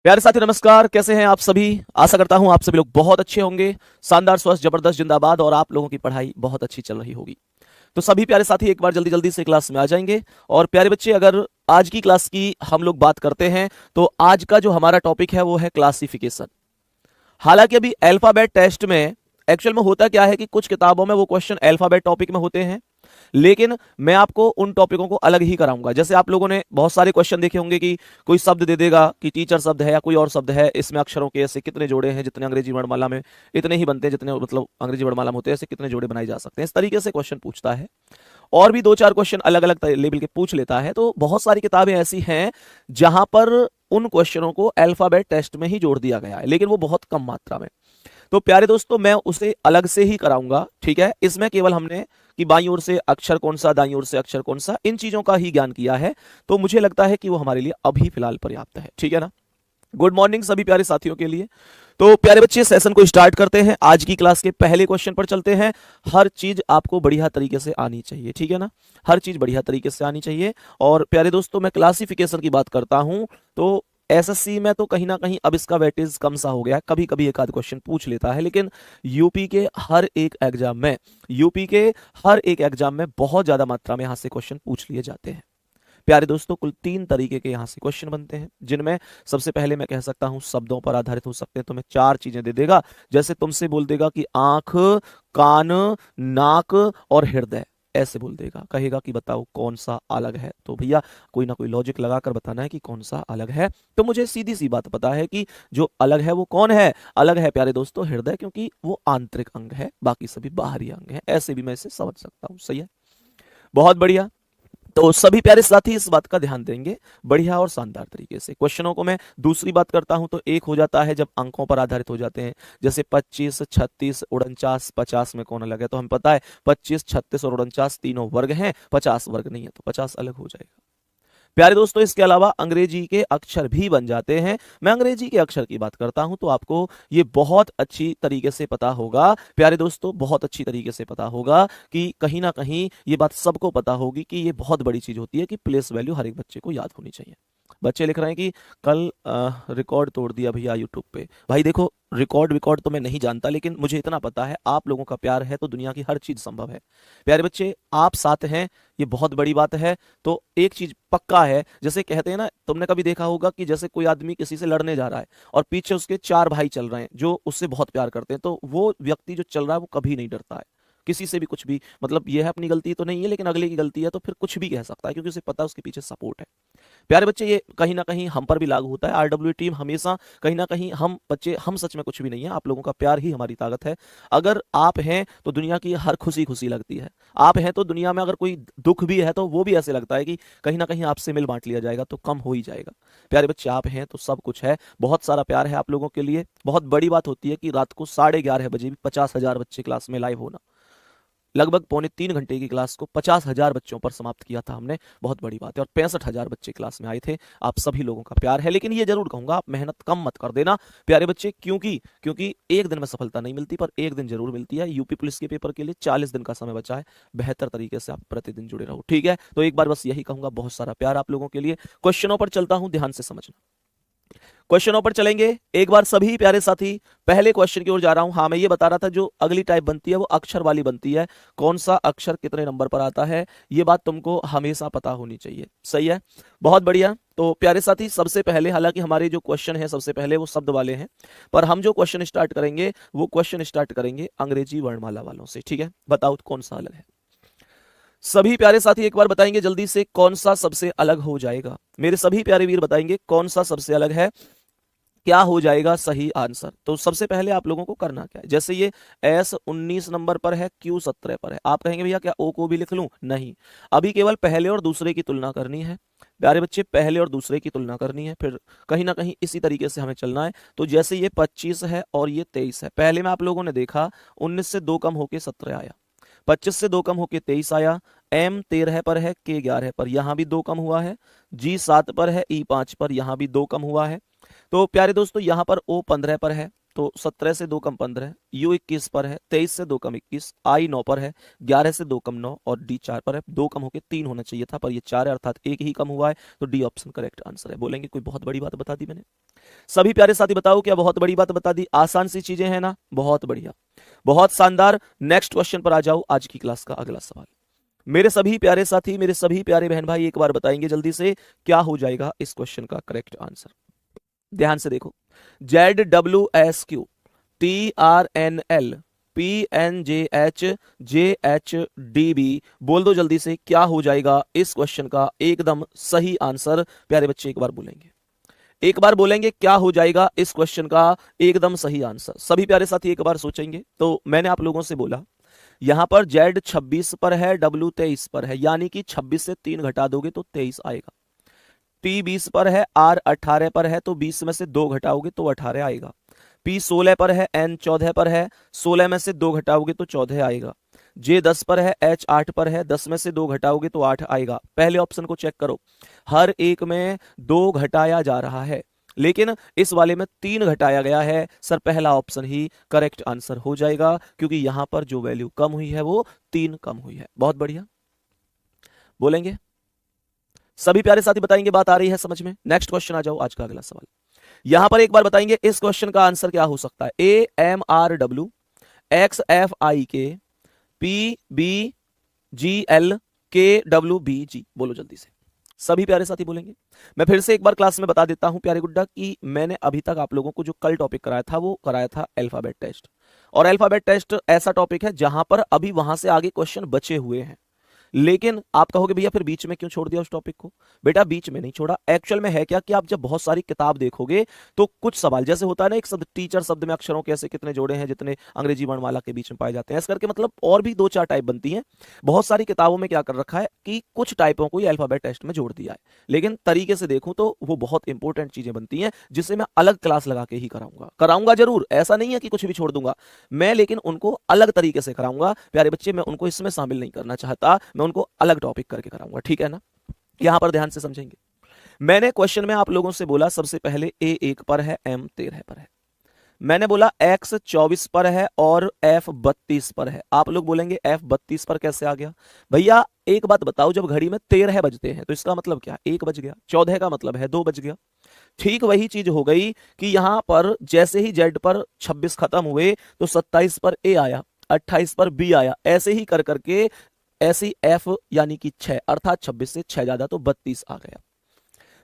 प्यारे साथी नमस्कार, कैसे हैं आप सभी। आशा करता हूं आप सभी लोग बहुत अच्छे होंगे। शानदार, स्वस्थ, जबरदस्त, जिंदाबाद और आप लोगों की पढ़ाई बहुत अच्छी चल रही होगी। तो सभी प्यारे साथी एक बार जल्दी जल्दी से क्लास में आ जाएंगे। और प्यारे बच्चे, अगर आज की क्लास की हम लोग बात करते हैं तो आज का जो हमारा टॉपिक है वो है क्लासिफिकेशन। हालांकि अभी अल्फाबेट टेस्ट में एक्चुअल में होता क्या है कि कुछ किताबों में वो क्वेश्चन अल्फाबेट टॉपिक में होते हैं, लेकिन मैं आपको उन टॉपिकों को अलग ही कराऊंगा। जैसे आप लोगों ने बहुत सारे क्वेश्चन देखे होंगे कि कोई शब्द दे देगा कि टीचर शब्द है या कोई और शब्द है, इसमें अक्षरों के ऐसे कितने जोड़े हैं, जितने अंग्रेजी वर्णमाला में इतने ही बनते हैं, जितने मतलब अंग्रेजी वर्णमाला में होते हैं ऐसे कितने जोड़े बनाए जा सकते हैं। इस तरीके से क्वेश्चन पूछता है और भी दो चार क्वेश्चन अलग अलग लेवल के पूछ लेता है। तो बहुत सारी किताबें ऐसी हैं जहां पर उन क्वेश्चनों को अल्फाबेट टेस्ट में ही जोड़ दिया गया है, लेकिन वो बहुत कम मात्रा में। तो प्यारे दोस्तों, मैं उसे अलग से ही कराऊंगा, ठीक है। इसमें केवल हमने कि बाईं ओर से अक्षर कौन सा, दाईं ओर से अक्षर कौन सा, इन चीजों का ही ज्ञान किया है। तो मुझे लगता है कि वो हमारे लिए अभी फिलहाल पर्याप्त है, ठीक है ना। गुड मॉर्निंग सभी प्यारे साथियों के लिए। तो प्यारे बच्चे, सेशन को स्टार्ट करते हैं। आज की क्लास के पहले क्वेश्चन पर चलते हैं। हर चीज आपको बढ़िया तरीके से आनी चाहिए, ठीक है ना। हर चीज बढ़िया तरीके से आनी चाहिए। और प्यारे दोस्तों, मैं क्लासिफिकेशन की बात करता हूं तो एसएससी में तो कहीं ना कहीं अब इसका वेटेज कम सा हो गया है। कभी कभी एक आध क्वेश्चन पूछ लेता है, लेकिन यूपी के हर एक एग्जाम में बहुत ज्यादा मात्रा में यहां से क्वेश्चन पूछ लिए जाते हैं। प्यारे दोस्तों, कुल 3 तरीके के यहां से क्वेश्चन बनते हैं, जिनमें सबसे पहले मैं कह सकता हूं शब्दों पर आधारित हो सकते हैं। तो मैं 4 चीजें दे देगा। जैसे तुमसे बोल देगा कि आंख, कान, नाक और हृदय, ऐसे बोल देगा, कहेगा कि बताओ कौन सा अलग है। तो भैया कोई ना कोई लॉजिक लगाकर बताना है कि कौन सा अलग है। तो मुझे सीधी सी बात पता है कि जो अलग है वो कौन है। अलग है प्यारे दोस्तों हृदय, क्योंकि वो आंतरिक अंग है, बाकी सभी बाहरी अंग है। ऐसे भी मैं इसे समझ सकता हूं, सही है। बहुत बढ़िया। तो सभी प्यारे साथी इस बात का ध्यान देंगे बढ़िया और शानदार तरीके से। क्वेश्चनों को मैं दूसरी बात करता हूं तो एक हो जाता है जब अंकों पर आधारित हो जाते हैं। जैसे 25, 36, 49, 50 में कौन अलग है। तो हमें पता है 25, 36 और 49 तीनों वर्ग हैं, 50 वर्ग नहीं है, तो 50 अलग हो जाएगा। प्यारे दोस्तों, इसके अलावा अंग्रेजी के अक्षर भी बन जाते हैं। मैं अंग्रेजी के अक्षर की बात करता हूं तो आपको ये बहुत अच्छी तरीके से पता होगा, प्यारे दोस्तों, बहुत अच्छी तरीके से पता होगा कि कहीं ना कहीं ये बात सबको पता होगी कि ये बहुत बड़ी चीज होती है कि प्लेस वैल्यू हर एक बच्चे को याद होनी चाहिए। बच्चे लिख रहे हैं कि कल रिकॉर्ड तोड़ दिया भैया यूट्यूब पे। भाई देखो, रिकॉर्ड तो मैं नहीं जानता, लेकिन मुझे इतना पता है आप लोगों का प्यार है तो दुनिया की हर चीज संभव है। प्यारे बच्चे, आप साथ हैं, ये बहुत बड़ी बात है। तो एक चीज पक्का है, जैसे कहते हैं ना, तुमने कभी देखा होगा कि जैसे कोई आदमी किसी से लड़ने जा रहा है और पीछे उसके 4 भाई चल रहे हैं जो उससे बहुत प्यार करते हैं, तो वो व्यक्ति जो चल रहा है वो कभी नहीं डरता है किसी से भी। कुछ भी मतलब ये है, अपनी गलती तो नहीं है लेकिन अगले की गलती है, तो फिर कुछ भी कह सकता है क्योंकि उसे पता है उसके पीछे सपोर्ट है। प्यारे बच्चे, ये कहीं ना कहीं हम पर भी लागू होता है। आरडब्ल्यू टीम हमेशा कहीं ना कहीं, हम बच्चे, हम सच में कुछ भी नहीं है, आप लोगों का प्यार ही हमारी ताकत है। अगर आप हैं तो दुनिया की हर खुशी खुशी लगती है। आप हैं तो दुनिया में अगर कोई दुख भी है तो वो भी ऐसे लगता है कि कहीं ना कहीं आपसे मिल बांट लिया जाएगा तो कम हो ही जाएगा। प्यारे बच्चे, आप हैं तो सब कुछ है। बहुत सारा प्यार है आप लोगों के लिए। बहुत बड़ी बात होती है कि रात को 11:30 बजे भी 50,000 बच्चे क्लास में लाइव होना। लगभग 2.25 घंटे की क्लास को 50,000 बच्चों पर समाप्त किया था हमने। बहुत बड़ी बात है। और 65,000 बच्चे क्लास में आए थे। आप सभी लोगों का प्यार है, लेकिन ये जरूर कहूंगा आप मेहनत कम मत कर देना प्यारे बच्चे, क्योंकि क्योंकि एक दिन में सफलता नहीं मिलती, पर एक दिन जरूर मिलती है। यूपी पुलिस के पेपर के लिए 40 दिन का समय बचा है। बेहतर तरीके से आप प्रतिदिन जुड़े रहो, ठीक है। तो एक बार बस यही कहूंगा, बहुत सारा प्यार आप लोगों के लिए। क्वेश्चनों पर चलता हूं, ध्यान से समझना। क्वेश्चनों पर चलेंगे एक बार सभी प्यारे साथी। पहले क्वेश्चन की ओर जा रहा हूं। हाँ, मैं ये बता रहा था जो अगली टाइप बनती है वो अक्षर वाली बनती है। कौन सा अक्षर कितने नंबर पर आता है, ये बात तुमको हमेशा पता होनी चाहिए, सही है। बहुत बढ़िया। तो प्यारे साथी, सबसे पहले, हालांकि हमारे जो क्वेश्चन है सबसे पहले वो शब्द वाले हैं, पर हम जो क्वेश्चन स्टार्ट करेंगे वो क्वेश्चन स्टार्ट करेंगे अंग्रेजी वर्णमाला वालों से, ठीक है। बताओ कौन सा अलग है। सभी प्यारे साथी एक बार बताएंगे जल्दी से कौन सा सबसे अलग हो जाएगा। मेरे सभी प्यारे वीर बताएंगे कौन सा सबसे अलग है, क्या हो जाएगा सही आंसर। तो सबसे पहले आप लोगों को करना क्या है, जैसे ये एस 19 नंबर पर है, क्यू 17 पर है। आप कहेंगे भैया क्या ओ को भी लिख लूं, नहीं, अभी केवल पहले और दूसरे की तुलना करनी है। प्यारे बच्चे, पहले और दूसरे की तुलना करनी है, फिर कहीं ना कहीं इसी तरीके से हमें चलना है। तो जैसे ये 25 है और ये 23 है, पहले में आप लोगों ने देखा 19 से 2 कम होके 17 आया, 25 से 2 कम होके 23 आया, एम 13 पर है, के 11 पर, यहां भी 2 कम हुआ है, जी 7 पर है, ई 5 पर, यहां भी 2 कम हुआ है। तो प्यारे दोस्तों, यहां पर ओ 15 पर है, तो 17 से 2 कम 15, U 21 पर है, 23 से 2 कम 21, I 9 पर है, 11 से 2 कम 9 और D 4 पर है। 2 कम होकर 3 होना चाहिए था, पर ये 4 है, अर्थात एक ही कम हुआ है, तो D ऑप्शन करेक्ट आंसर है। बोलेंगे कोई बहुत बड़ी बात बता दी मैंने? सभी प्यारे साथी बताओ क्या बहुत बड़ी बात बता दी? आसान सी चीजें हैं ना, बहुत बढ़िया, बहुत शानदार। नेक्स्ट क्वेश्चन पर आ जाओ, आज की क्लास का अगला सवाल। मेरे सभी प्यारे साथी, मेरे सभी प्यारे बहन भाई, एक बार बताएंगे जल्दी से क्या हो जाएगा इस क्वेश्चन का करेक्ट आंसर। ध्यान से देखो, ZWSQ TRNL PNJH JHDB, बोल दो जल्दी से क्या हो जाएगा इस क्वेश्चन का एकदम सही आंसर। प्यारे बच्चे एक बार बोलेंगे, एक बार बोलेंगे क्या हो जाएगा इस क्वेश्चन का एकदम सही आंसर। सभी प्यारे साथी एक बार सोचेंगे। तो मैंने आप लोगों से बोला यहां पर Z 26 पर है, W 23 पर है, यानी कि 26 से 3 घटा दोगे तो 23 आएगा। T 20 पर है, R 18 पर है, तो 20 में से 2 घटाओगे तो 18 आएगा। P 16 पर है, N 14 पर है, 16 में से 2 घटाओगे तो 14 आएगा। J 10 पर है, H 8 पर है, 10 में से 2 घटाओगे तो 8 आएगा। पहले ऑप्शन को चेक करो, हर एक में 2 घटाया जा रहा है, लेकिन इस वाले में 3 घटाया गया है। सर पहला ऑप्शन ही करेक्ट आंसर हो जाएगा, क्योंकि यहां पर जो वैल्यू कम हुई है वो 3 कम हुई है। बहुत बढ़िया, बोलेंगे सभी प्यारे साथी, बताएंगे बात आ रही है समझ में? नेक्स्ट क्वेश्चन आ जाओ, आज का अगला सवाल। यहां पर एक बार बताएंगे इस क्वेश्चन का आंसर क्या हो सकता है। AMRW XFIK PBGL KWBG, बोलो जल्दी से, सभी प्यारे साथी बोलेंगे। मैं फिर से एक बार क्लास में बता देता हूं प्यारे गुड्डा कि मैंने अभी तक आप लोगों को जो कल टॉपिक कराया था वो कराया था अल्फाबेट टेस्ट, और अल्फाबेट टेस्ट ऐसा टॉपिक है जहां पर अभी वहां से आगे क्वेश्चन बचे हुए हैं। लेकिन आप कहोगे भैया फिर बीच में क्यों छोड़ दिया उस टॉपिक को? बेटा बीच में नहीं छोड़ा, एक्चुअल में है क्या कि आप जब बहुत सारी किताब देखोगे तो कुछ सवाल जैसे होता है ना, एक शब्द टीचर शब्द में अक्षरों के ऐसे कितने जोड़े हैं जितने अंग्रेजी वर्णमाला के बीच में पाए जाते हैं, इस करके मतलब और भी 2-4 टाइप बनती हैं। बहुत सारी किताबों में क्या कर रखा है कि कुछ टाइपों को अल्फाबेट टेस्ट में जोड़ दिया है, लेकिन तरीके से देखूं तो वो बहुत इंपॉर्टेंट चीजें बनती हैं जिसे मैं अलग क्लास लगा के ही कराऊंगा जरूर, ऐसा नहीं है कि कुछ भी छोड़ दूंगा मैं, लेकिन उनको अलग तरीके से कराऊंगा प्यारे बच्चे। मैं उनको इसमें शामिल नहीं करना चाहता, मैं उनको अलग टॉपिक करके कराऊंगा, ठीक है ना? यहां पर ध्यान से समझेंगे। मैंने क्वेश्चन में आप लोगों से बोला सबसे पहले A 1 पर है, M 13 पर है। मैंने बोला X 24 पर है और F 32 पर है। आप लोग बोलेंगे F 32 पर कैसे आ गया? भैया एक बात बताओ, जब घड़ी में 13 बजते हैं तो इसका मतलब क्या? 1 बज गया। 14 का मतलब है 2 बज गया। ठीक वही चीज हो गई कि यहां पर जैसे ही Z पर 26 खत्म हुए तो 27 पर A आया, 28 पर B आया, ऐसे ही कर करके ऐसी F यानी कि 6, अर्थात 26 से 6 ज्यादा तो 32 आ गया।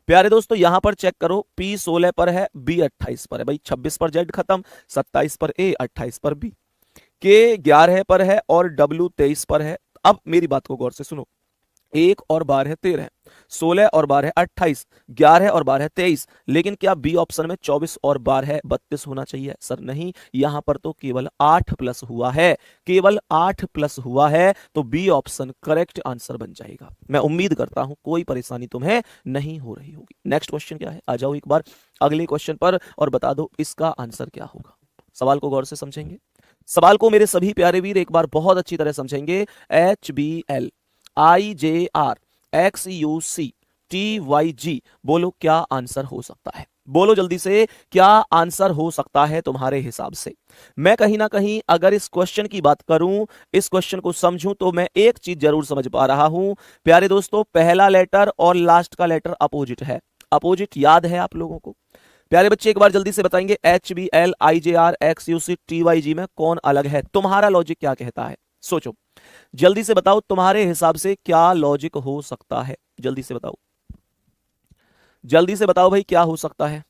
प्यारे दोस्तों यहां पर चेक करो, P 16 पर है, B 28 पर है। भाई 26 पर Z खत्म, 27 पर A, 28 पर B, K 11 पर है और W 23 पर है। अब मेरी बात को गौर से सुनो, 1 और 12 13, 16 और 12 28, 11 और 12 23, लेकिन क्या बी ऑप्शन में 24 और 12 32 होना चाहिए? सर नहीं, यहां पर तो केवल 8 प्लस हुआ है, केवल 8 प्लस हुआ है, तो बी ऑप्शन करेक्ट आंसर बन जाएगा। मैं उम्मीद करता हूं कोई परेशानी तुम्हें नहीं हो रही होगी। नेक्स्ट क्वेश्चन क्या है, आ जाओ एक बार अगले क्वेश्चन पर और बता दो इसका आंसर क्या होगा। सवाल को गौर से समझेंगे, सवाल को मेरे सभी प्यारे वीर एक बार बहुत अच्छी तरह समझेंगे। HBL IJR XUC TYG, बोलो क्या आंसर हो सकता है? बोलो जल्दी से क्या आंसर हो सकता है तुम्हारे हिसाब से? मैं कहीं ना कहीं अगर इस क्वेश्चन की बात करूं, इस क्वेश्चन को समझूं, तो मैं एक चीज जरूर समझ पा रहा हूं प्यारे दोस्तों, पहला लेटर और लास्ट का लेटर अपोजिट है। अपोजिट याद है आप लोगों को? प्यारे बच्चे एक बार जल्दी से बताएंगे HBL IJR XUC TYG में कौन अलग है? तुम्हारा लॉजिक क्या कहता है? सोचो जल्दी से बताओ, तुम्हारे हिसाब से क्या लॉजिक हो सकता है? जल्दी से बताओ, जल्दी से बताओ भाई क्या हो सकता है?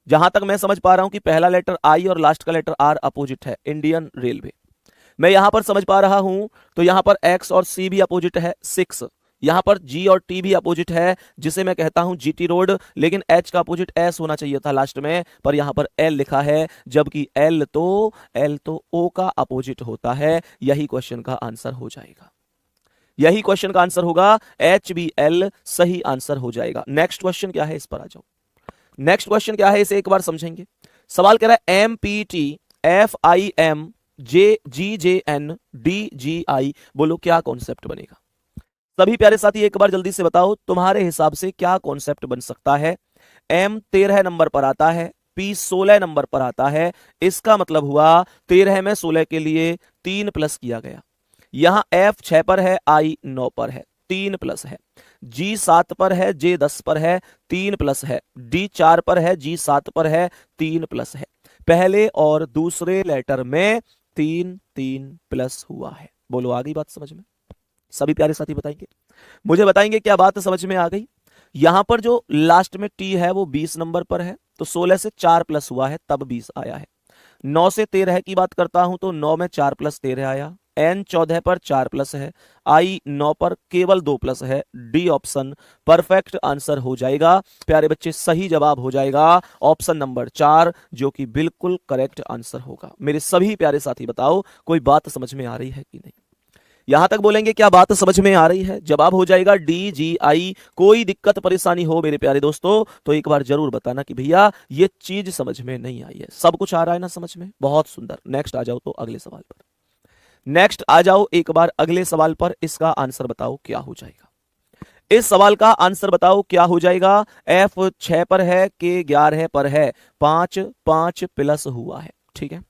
जहां तक मैं समझ पा रहा हूं कि पहला लेटर आई और लास्ट का लेटर आर अपोजिट है, इंडियन रेलवे। मैं यहां पर समझ पा रहा हूं तो यहां पर एक्स और सी भी अपोजिट है 6, यहां पर जी और टी भी अपोजिट है जिसे मैं कहता हूं जीटी रोड, लेकिन एच का अपोजिट एस होना चाहिए था लास्ट में, पर यहां पर एल लिखा है, जबकि एल तो ओ का अपोजिट होता है। यही क्वेश्चन का आंसर हो जाएगा, यही क्वेश्चन का आंसर होगा, HBL सही आंसर हो जाएगा। नेक्स्ट क्वेश्चन क्या है, इस पर आ जाओ। नेक्स्ट क्वेश्चन क्या है इसे एक बार समझेंगे। सवाल कह रहा है MPT FIM JGJN DGI, बोलो क्या कॉन्सेप्ट बनेगा? सभी प्यारे साथी एक बार जल्दी से बताओ तुम्हारे हिसाब से क्या कॉन्सेप्ट बन सकता है M 13 नंबर पर आता है, P 16 नंबर पर आता है। इसका मतलब हुआ 13 में 16 के लिए 3 प्लस किया गया। यहां F 6 पर है, I 9 पर है, 3 प्लस है। G 7 पर है, J 10 पर है, 3 प्लस है। D 4 पर है, G 7 पर है, 3 प्लस है। पहले और दूसरे लेटर में 3 3 प्लस हुआ है। बोलो आ गई बात समझ में? सभी प्यारे साथी बताएंगे, मुझे बताएंगे क्या बात समझ में आ गई। यहां पर जो लास्ट में टी है वो 20 नंबर पर है, तो 16 से 4 प्लस हुआ है तब 20 आया है। 9 से 13 की बात करता हूं तो 9 में 4 प्लस 13 आया। N 14 पर 4 प्लस है, I 9 पर केवल 2 प्लस है। डी ऑप्शन परफेक्ट आंसर हो जाएगा प्यारे बच्चे, सही जवाब हो जाएगा ऑप्शन नंबर 4, जो कि बिल्कुल करेक्ट आंसर होगा। मेरे सभी प्यारे साथी बताओ कोई बात समझ में आ रही है कि नहीं? यहां तक बोलेंगे क्या बात समझ में आ रही है? जवाब हो जाएगा DGI। कोई दिक्कत परेशानी हो मेरे प्यारे दोस्तों तो एक बार जरूर बताना कि भैया ये चीज समझ में नहीं आई है। सब कुछ आ रहा है ना समझ में? बहुत सुंदर। नेक्स्ट आ जाओ तो अगले सवाल पर, नेक्स्ट आ जाओ एक बार अगले सवाल पर। इसका आंसर बताओ क्या हो जाएगा? इस सवाल का आंसर बताओ क्या हो जाएगा? F 6 पर है, K 11 पर है, 5 5 प्लस हुआ है। ठीक है,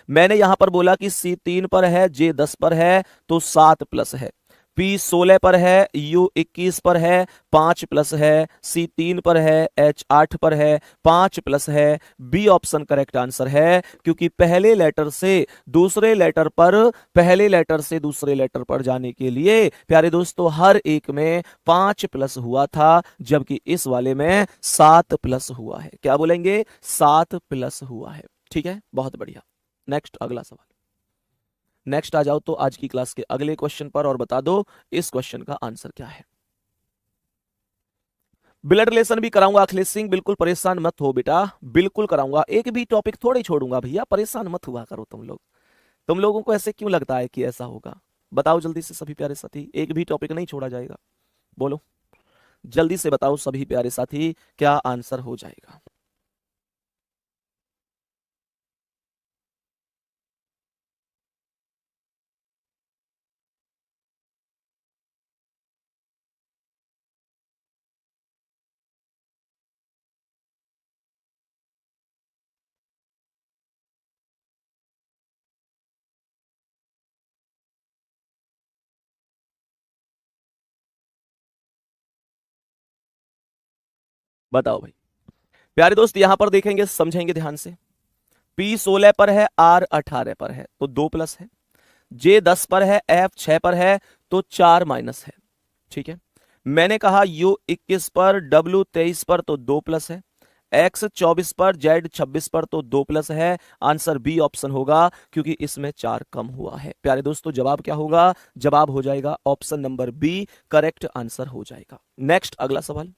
मैंने यहां पर बोला कि C 3 पर है, J 10 पर है, तो 7 प्लस है। P 16 पर है, U 21 पर है, 5 प्लस है। C 3 पर है, H 8 पर है, 5 प्लस है। B ऑप्शन करेक्ट आंसर है, क्योंकि पहले लेटर से दूसरे लेटर पर, पहले लेटर से दूसरे लेटर पर जाने के लिए प्यारे दोस्तों हर एक में 5 प्लस हुआ था, जबकि इस वाले में 7 प्लस हुआ है। क्या बोलेंगे? 7 प्लस हुआ है। ठीक है, बहुत बढ़िया। नेक्स्ट अगला सवाल, नेक्स्ट आ जाओ तो आज की क्लास के अगले क्वेश्चन पर और बता दो इस क्वेश्चन का आंसर क्या है। ब्लड रिलेशन भी कराऊंगा अखिलेश सिंह, बिल्कुल परेशान मत हो बेटा, बिल्कुल कराऊंगा। एक भी टॉपिक थोड़ी छोड़ूंगा भैया, परेशान मत हुआ करो तुम लोग। तुम लोगों को ऐसे क्यों लगता है कि ऐसा होगा? बताओ जल्दी से सभी प्यारे साथी, एक भी टॉपिक नहीं छोड़ा जाएगा। बोलो जल्दी से बताओ सभी प्यारे साथी, क्या आंसर हो जाएगा? बताओ भाई। प्यारे दोस्त यहां पर देखेंगे, समझेंगे ध्यान से। P 16 पर है, R 18 पर है, तो 2 प्लस है। J 10 पर है, F 6 पर है, तो 4 माइनस है। ठीक है, मैंने कहा U 21 पर, W 23 पर, तो 2 प्लस है। X 24 पर, Z 26 पर, तो 2 प्लस है। आंसर बी ऑप्शन होगा, क्योंकि इसमें 4 कम हुआ है। प्यारे दोस्तों जवाब क्या होगा? जवाब हो जाएगा option number B, correct answer हो जाएगा। नेक्स्ट अगला सवाल,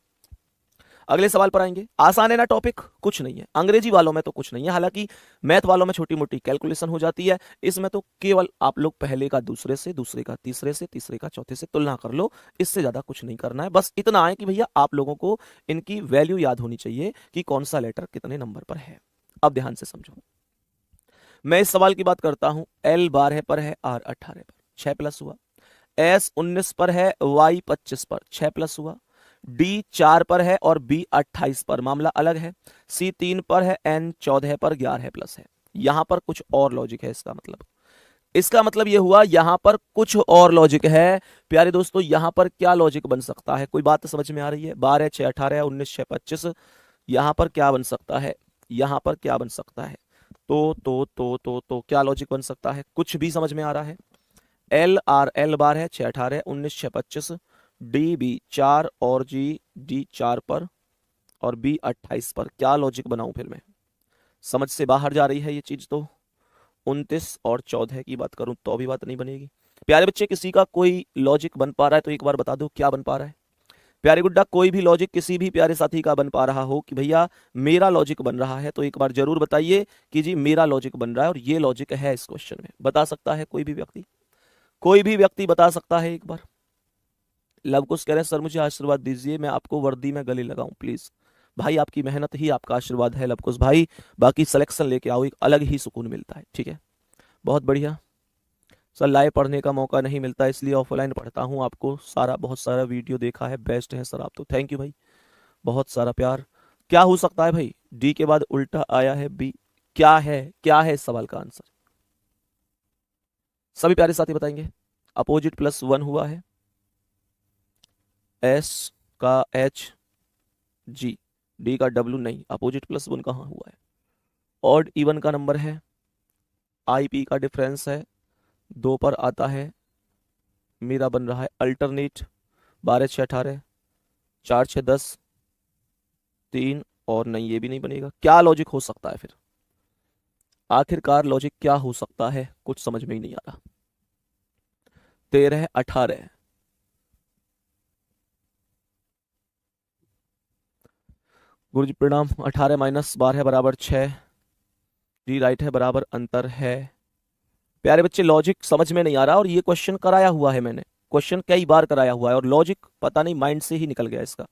अगले सवाल पर आएंगे। आसान है ना टॉपिक? कुछ नहीं है। अंग्रेजी वालों में तो कुछ नहीं है, हालांकि मैथ वालों में छोटी मोटी कैलकुलेशन हो जाती है। इसमें तो केवल आप लोग पहले का दूसरे से, दूसरे का तीसरे से, तीसरे का चौथे से तुलना कर लो। इससे ज्यादा कुछ नहीं करना है, बस इतना है कि भैया आप लोगों को इनकी वैल्यू याद होनी चाहिए कि कौन सा लेटर कितने नंबर पर है। अब ध्यान से समझो, मैं इस सवाल की बात करता हूं। L 12 पर है, R 18 पर, 6 प्लस हुआ। S 19 पर है, Y 25 पर, 6 प्लस हुआ। D 4 पर है और B 28 पर, मामला अलग है। C 3 पर है, N 14 पर, 11 प्लस है। यहां पर कुछ और लॉजिक है। इसका मतलब यह हुआ यहां पर कुछ और लॉजिक है। प्यारे दोस्तों यहां पर क्या लॉजिक बन सकता है? कोई बात समझ में आ रही है? 12 6 18 19 6 25, यहां पर क्या बन सकता है? यहां पर क्या बन सकता है? तो क्या लॉजिक बन सकता है? कुछ भी समझ में आ रहा है? L R L बार है, 6 18 19 6 25, D B 4 और G D 4 पर और B 28 पर। क्या लॉजिक बनाऊं फिर मैं? समझ से बाहर जा रही है ये चीज। तो 29 और 14 की बात करूं तो भी बात नहीं बनेगी। प्यारे बच्चे किसी का कोई लॉजिक बन पा रहा है तो एक बार बता दो क्या बन पा रहा है। प्यारे गुड्डा कोई भी लॉजिक किसी भी प्यारे साथी का बन पा रहा हो कि भैया मेरा लॉजिक बन रहा है, तो एक बार जरूर बताइए कि जी मेरा लॉजिक बन रहा है और ये लॉजिक है इस क्वेश्चन में। बता सकता है कोई भी व्यक्ति? कोई भी व्यक्ति बता सकता है एक बार? लवकुश कह रहे हैं सर मुझे आशीर्वाद दीजिए, मैं आपको वर्दी में गले लगाऊं प्लीज। भाई आपकी मेहनत ही आपका आशीर्वाद है लवकुश भाई, बाकी सिलेक्शन लेके आओ, एक अलग ही सुकून मिलता है। ठीक है, बहुत बढ़िया। सर लाइव पढ़ने का मौका नहीं मिलता इसलिए ऑफलाइन पढ़ता हूँ। आपको सारा बहुत सारा वीडियो देखा है, बेस्ट है सर आप तो। थैंक यू भाई, बहुत सारा प्यार। क्या हो सकता है भाई? डी के बाद उल्टा आया है बी। क्या है इस सवाल का आंसर? सभी प्यारे साथी बताएंगे। अपोजिट प्लस वन हुआ है, एस का एच, जी, डी का डब्ल्यू नहीं, अपोजिट प्लस वन कहाँ हुआ है? ऑड इवन का नंबर है, आई पी का डिफरेंस है, 2 पर आता है, मेरा बन रहा है अल्टरनेट, 12 6 18, 4 6 10, 3 और नहीं, ये भी नहीं बनेगा। क्या लॉजिक हो सकता है फिर? आखिरकार लॉजिक क्या हो सकता है? कुछ समझ में ही नहीं आ रहा। 13 18, गुरुजी प्रणाम। 18 माइनस 12 बराबर 6, डी राइट है, बराबर अंतर है। प्यारे बच्चे लॉजिक समझ में नहीं आ रहा, और ये क्वेश्चन कराया हुआ है मैंने, क्वेश्चन कई बार कराया हुआ है, और लॉजिक पता नहीं माइंड से ही निकल गया इसका।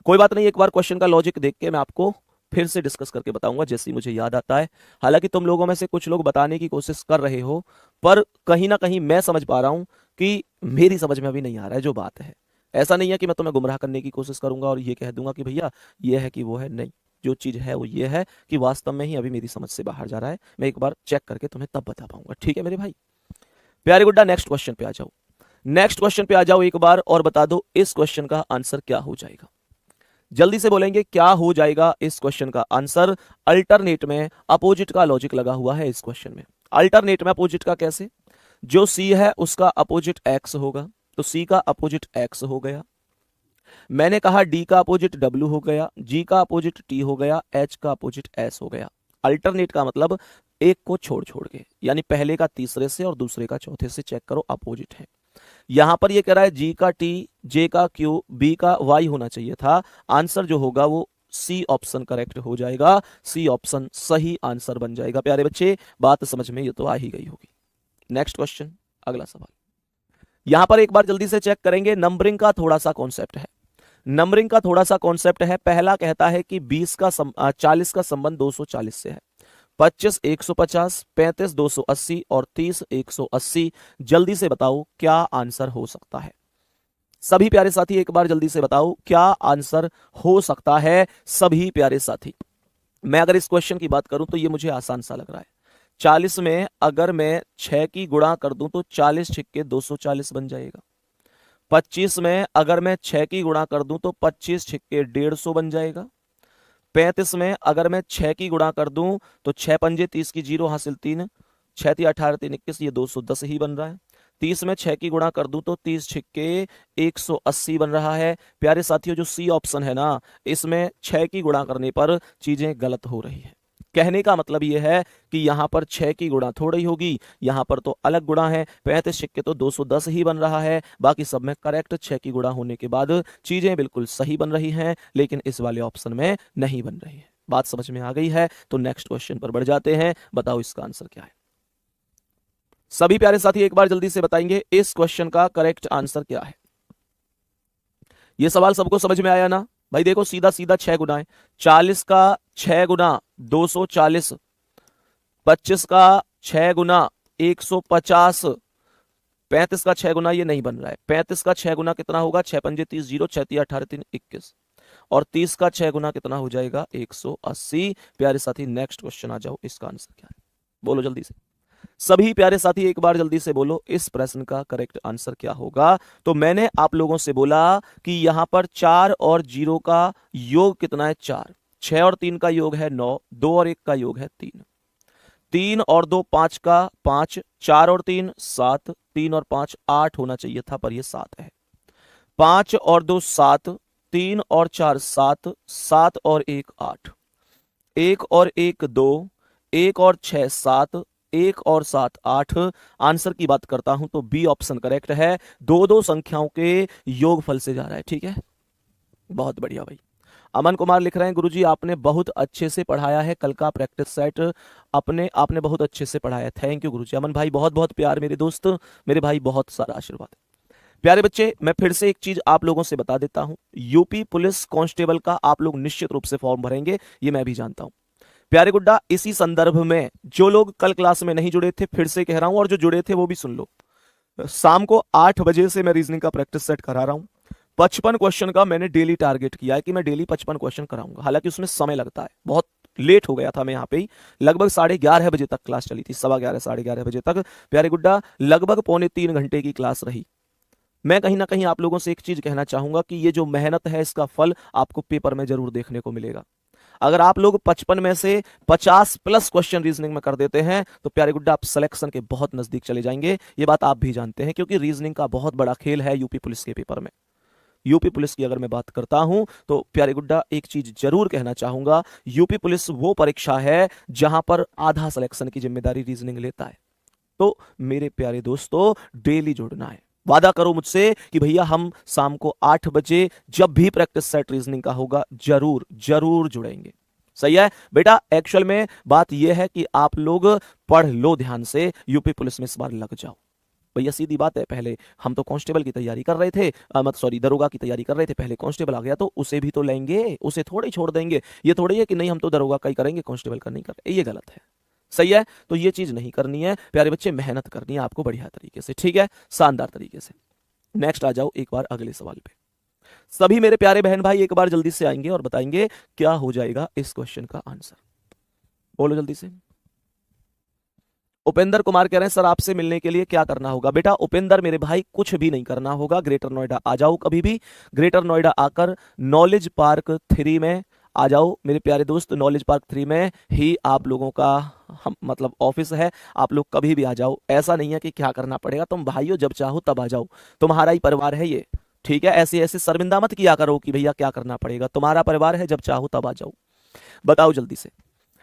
कोई बात नहीं, एक बार क्वेश्चन का लॉजिक देख के मैं आपको फिर से डिस्कस करके बताऊंगा जैसे ही मुझे याद आता है। हालांकि तुम लोगों में से कुछ लोग बताने की कोशिश कर रहे हो, पर कहीं ना कहीं मैं समझ पा रहा हूं कि मेरी समझ में अभी नहीं आ रहा है जो बात है। ऐसा नहीं है कि मैं तुम्हें गुमराह करने की कोशिश करूंगा और ये कह दूंगा कि भैया ये है कि वो है, नहीं। जो चीज है वो ये है कि वास्तव में ही अभी मेरी समझ से बाहर जा रहा है। मैं एक बार चेक करके तुम्हें तब बता पाऊंगा, ठीक है मेरे भाई प्यारे गुड्डा। नेक्स्ट क्वेश्चन पे आ जाओ, नेक्स्ट क्वेश्चन पे आ जाओ एक बार, और बता दो इस क्वेश्चन का आंसर क्या हो जाएगा। जल्दी से बोलेंगे क्या हो जाएगा इस क्वेश्चन का आंसर। अल्टरनेट में अपोजिट का लॉजिक लगा हुआ है इस क्वेश्चन में। अल्टरनेट में अपोजिट का कैसे? जो सी है उसका अपोजिट एक्स होगा, तो सी का अपोजिट एक्स हो गया। मैंने कहा डी का अपोजिट डब्ल्यू हो गया, जी का अपोजिट टी हो गया, एच का अपोजिट एस हो गया। अल्टरनेट का मतलब एक को छोड़ छोड़ के, यानी पहले का तीसरे से और दूसरे का चौथे से चेक करो अपोजिट है। यहां पर ये कह रहा है जी का टी, जे का क्यू, बी का वाई होना चाहिए था। आंसर जो होगा वो सी ऑप्शन करेक्ट हो जाएगा, सी ऑप्शन सही आंसर बन जाएगा। प्यारे बच्चे बात समझ में ये तो आ ही गई होगी। नेक्स्ट क्वेश्चन, अगला सवाल। यहां पर एक बार जल्दी से चेक करेंगे, नंबरिंग का थोड़ा सा कॉन्सेप्ट है। नंबरिंग का थोड़ा सा कॉन्सेप्ट है। पहला कहता है कि 40 का संबंध 240 से है, 25 150, 35 280 और 30 180। जल्दी से बताओ क्या आंसर हो सकता है। सभी प्यारे साथी एक बार जल्दी से बताओ क्या आंसर हो सकता है। सभी प्यारे साथी, मैं अगर इस क्वेश्चन की बात करूं तो ये मुझे आसान सा लग रहा है। 40 में अगर मैं 6 की गुणा कर दूं तो 40 छिक्के 240 बन जाएगा। 25 में अगर मैं 6 की गुणा कर दूं तो 25 छिक्के 150 बन जाएगा। 35 में अगर मैं 6 की गुणा कर दूं तो 6 पंजे 30 की 0 हासिल 3, 6 3 18 3 21, ये 210 ही बन रहा है। 30 में 6 की गुणा कर दूं तो 30 छिक्के 180 बन रहा है। प्यारे साथियों जो सी ऑप्शन है ना, इसमें 6 की गुणा करने पर चीजें गलत हो रही है। कहने का मतलब यह है कि यहां पर 6 की गुणा थोड़ी होगी, यहां पर तो अलग गुणा है। 35 छिक्के तो 210 ही बन रहा है, बाकी सब में करेक्ट 6 की गुणा होने के बाद चीजें बिल्कुल सही बन रही हैं, लेकिन इस वाले ऑप्शन में नहीं बन रही है। बात समझ में आ गई है तो नेक्स्ट क्वेश्चन पर बढ़ जाते हैं। बताओ इसका आंसर क्या है। सभी प्यारे साथी एक बार जल्दी से बताएंगे इस क्वेश्चन का करेक्ट आंसर क्या है। यह सवाल सबको समझ में आया ना भाई? देखो सीधा सीधा 6 गुना है, 40 का 6 गुना 240, 25 का 6 गुना 150, 35 का 6 गुना ये नहीं बन रहा है। 35 का 6 गुना कितना होगा? 6 पंजे 30, 0, 6 3 18 3 21, और 30 का 6 गुना कितना हो जाएगा? 180। प्यारे साथी नेक्स्ट क्वेश्चन आ जाओ, इसका आंसर क्या है बोलो जल्दी से। सभी प्यारे साथी एक बार जल्दी से बोलो इस प्रश्न का करेक्ट आंसर क्या होगा। तो मैंने आप लोगों से बोला कि यहां पर 4 और 0 का योग कितना है? 4। 6 और 3 का योग है 9, 2 और 1 का योग है 3, 3 और 2 5 का 5, 4 और 3 7, 3 और 5 8 होना चाहिए था पर यह 7 है। 5 और 2 7, 3 और 4 7, 7 और 1 8, 1 और 1 2, 1 और 6 7, 1 और 7 8। आंसर की बात करता हूं तो बी ऑप्शन करेक्ट है, दो दो संख्याओं के योगफल से जा रहा है। ठीक है, बहुत बढ़िया भाई। अमन कुमार लिख रहे हैं गुरुजी आपने बहुत अच्छे से पढ़ाया है, कल का प्रैक्टिस सेट आपने बहुत अच्छे से पढ़ाया। थैंक यू गुरुजी। अमन भाई बहुत बहुत प्यार मेरे दोस्त, मेरे भाई बहुत सारा आशीर्वाद। प्यारे बच्चे मैं फिर से एक चीज आप लोगों से बता देता हूं, यूपी पुलिस कांस्टेबल का आप लोग निश्चित रूप से फॉर्म भरेंगे, ये मैं भी जानता हूं। प्यारे गुड्डा इसी संदर्भ में जो लोग कल क्लास में नहीं जुड़े थे फिर से कह रहा हूं, और जो जुड़े थे वो भी सुन लो। शाम को 8 बजे से मैं रीजनिंग का प्रैक्टिस सेट करा रहा हूं। 55 क्वेश्चन का मैंने डेली टारगेट किया है कि मैं डेली 55 क्वेश्चन कराऊंगा। हालांकि उसमें समय लगता है, बहुत लेट हो गया था मैं यहाँ पे ही, लगभग 11:30 बजे तक क्लास चली थी, 11:15 11:30 बजे तक प्यारे गुड्डा लगभग 2.75 घंटे की क्लास रही। मैं कहीं ना कहीं आप लोगों से एक चीज कहना चाहूंगा कि ये जो मेहनत है इसका फल आपको पेपर में जरूर देखने को मिलेगा। अगर आप लोग 55 में से 50+ क्वेश्चन रीजनिंग में कर देते हैं तो प्यारे गुड्डा आप सिलेक्शन के बहुत नजदीक चले जाएंगे। ये बात आप भी जानते हैं, क्योंकि रीजनिंग का बहुत बड़ा खेल है यूपी पुलिस के पेपर में। यूपी पुलिस की अगर मैं बात करता हूं तो प्यारे गुड्डा एक चीज जरूर कहना चाहूंगा, यूपी पुलिस वो परीक्षा है जहां पर आधा सिलेक्शन की जिम्मेदारी रीजनिंग लेता है। तो मेरे प्यारे दोस्तों, डेली जुड़ना है। वादा करो मुझसे कि भैया हम शाम को 8 बजे जब भी प्रैक्टिस सेट रीजनिंग का होगा जरूर जरूर जुड़ेंगे। सही है बेटा। एक्चुअल में बात यह है कि आप लोग पढ़ लो ध्यान से, यूपी पुलिस में इस बार लग जाओ। भैया सीधी बात है, पहले हम तो कांस्टेबल की तैयारी कर रहे थे, दरोगा की तैयारी कर रहे थे, पहले कांस्टेबल आ गया तो उसे भी तो लेंगे, उसे थोड़ी छोड़ देंगे। ये थोड़ी है कि नहीं हम तो दरोगा का ही करेंगे, कांस्टेबल का नहीं करेंगे, ये गलत है। सही है। तो ये चीज नहीं करनी है प्यारे बच्चे, मेहनत करनी है आपको बढ़िया तरीके से, ठीक है, शानदार तरीके से। नेक्स्ट आ जाओ एक बार अगले सवाल पे। सभी मेरे प्यारे बहन भाई एक बार जल्दी से आएंगे और बताएंगे क्या हो जाएगा इस क्वेश्चन का आंसर। बोलो जल्दी से। उपेंद्र कुमार कह रहे हैं सर आपसे मिलने के लिए क्या करना होगा। बेटा उपेंद्र मेरे भाई कुछ भी नहीं करना होगा, ग्रेटर नोएडा आ जाओ कभी भी। ग्रेटर नोएडा आकर नॉलेज पार्क 3 में आ जाओ मेरे प्यारे दोस्त। नॉलेज पार्क 3 में ही आप लोगों का हम मतलब ऑफिस है, आप लोग कभी भी आ जाओ। ऐसा नहीं है कि क्या करना पड़ेगा, तुम भाइयों जब चाहो तब आ जाओ, तुम्हारा ही परिवार है ये, ठीक है। ऐसे ऐसे शर्मिंदा मत किया करो कि भैया क्या करना पड़ेगा, तुम्हारा परिवार है, जब चाहो तब आ जाओ। बताओ जल्दी से।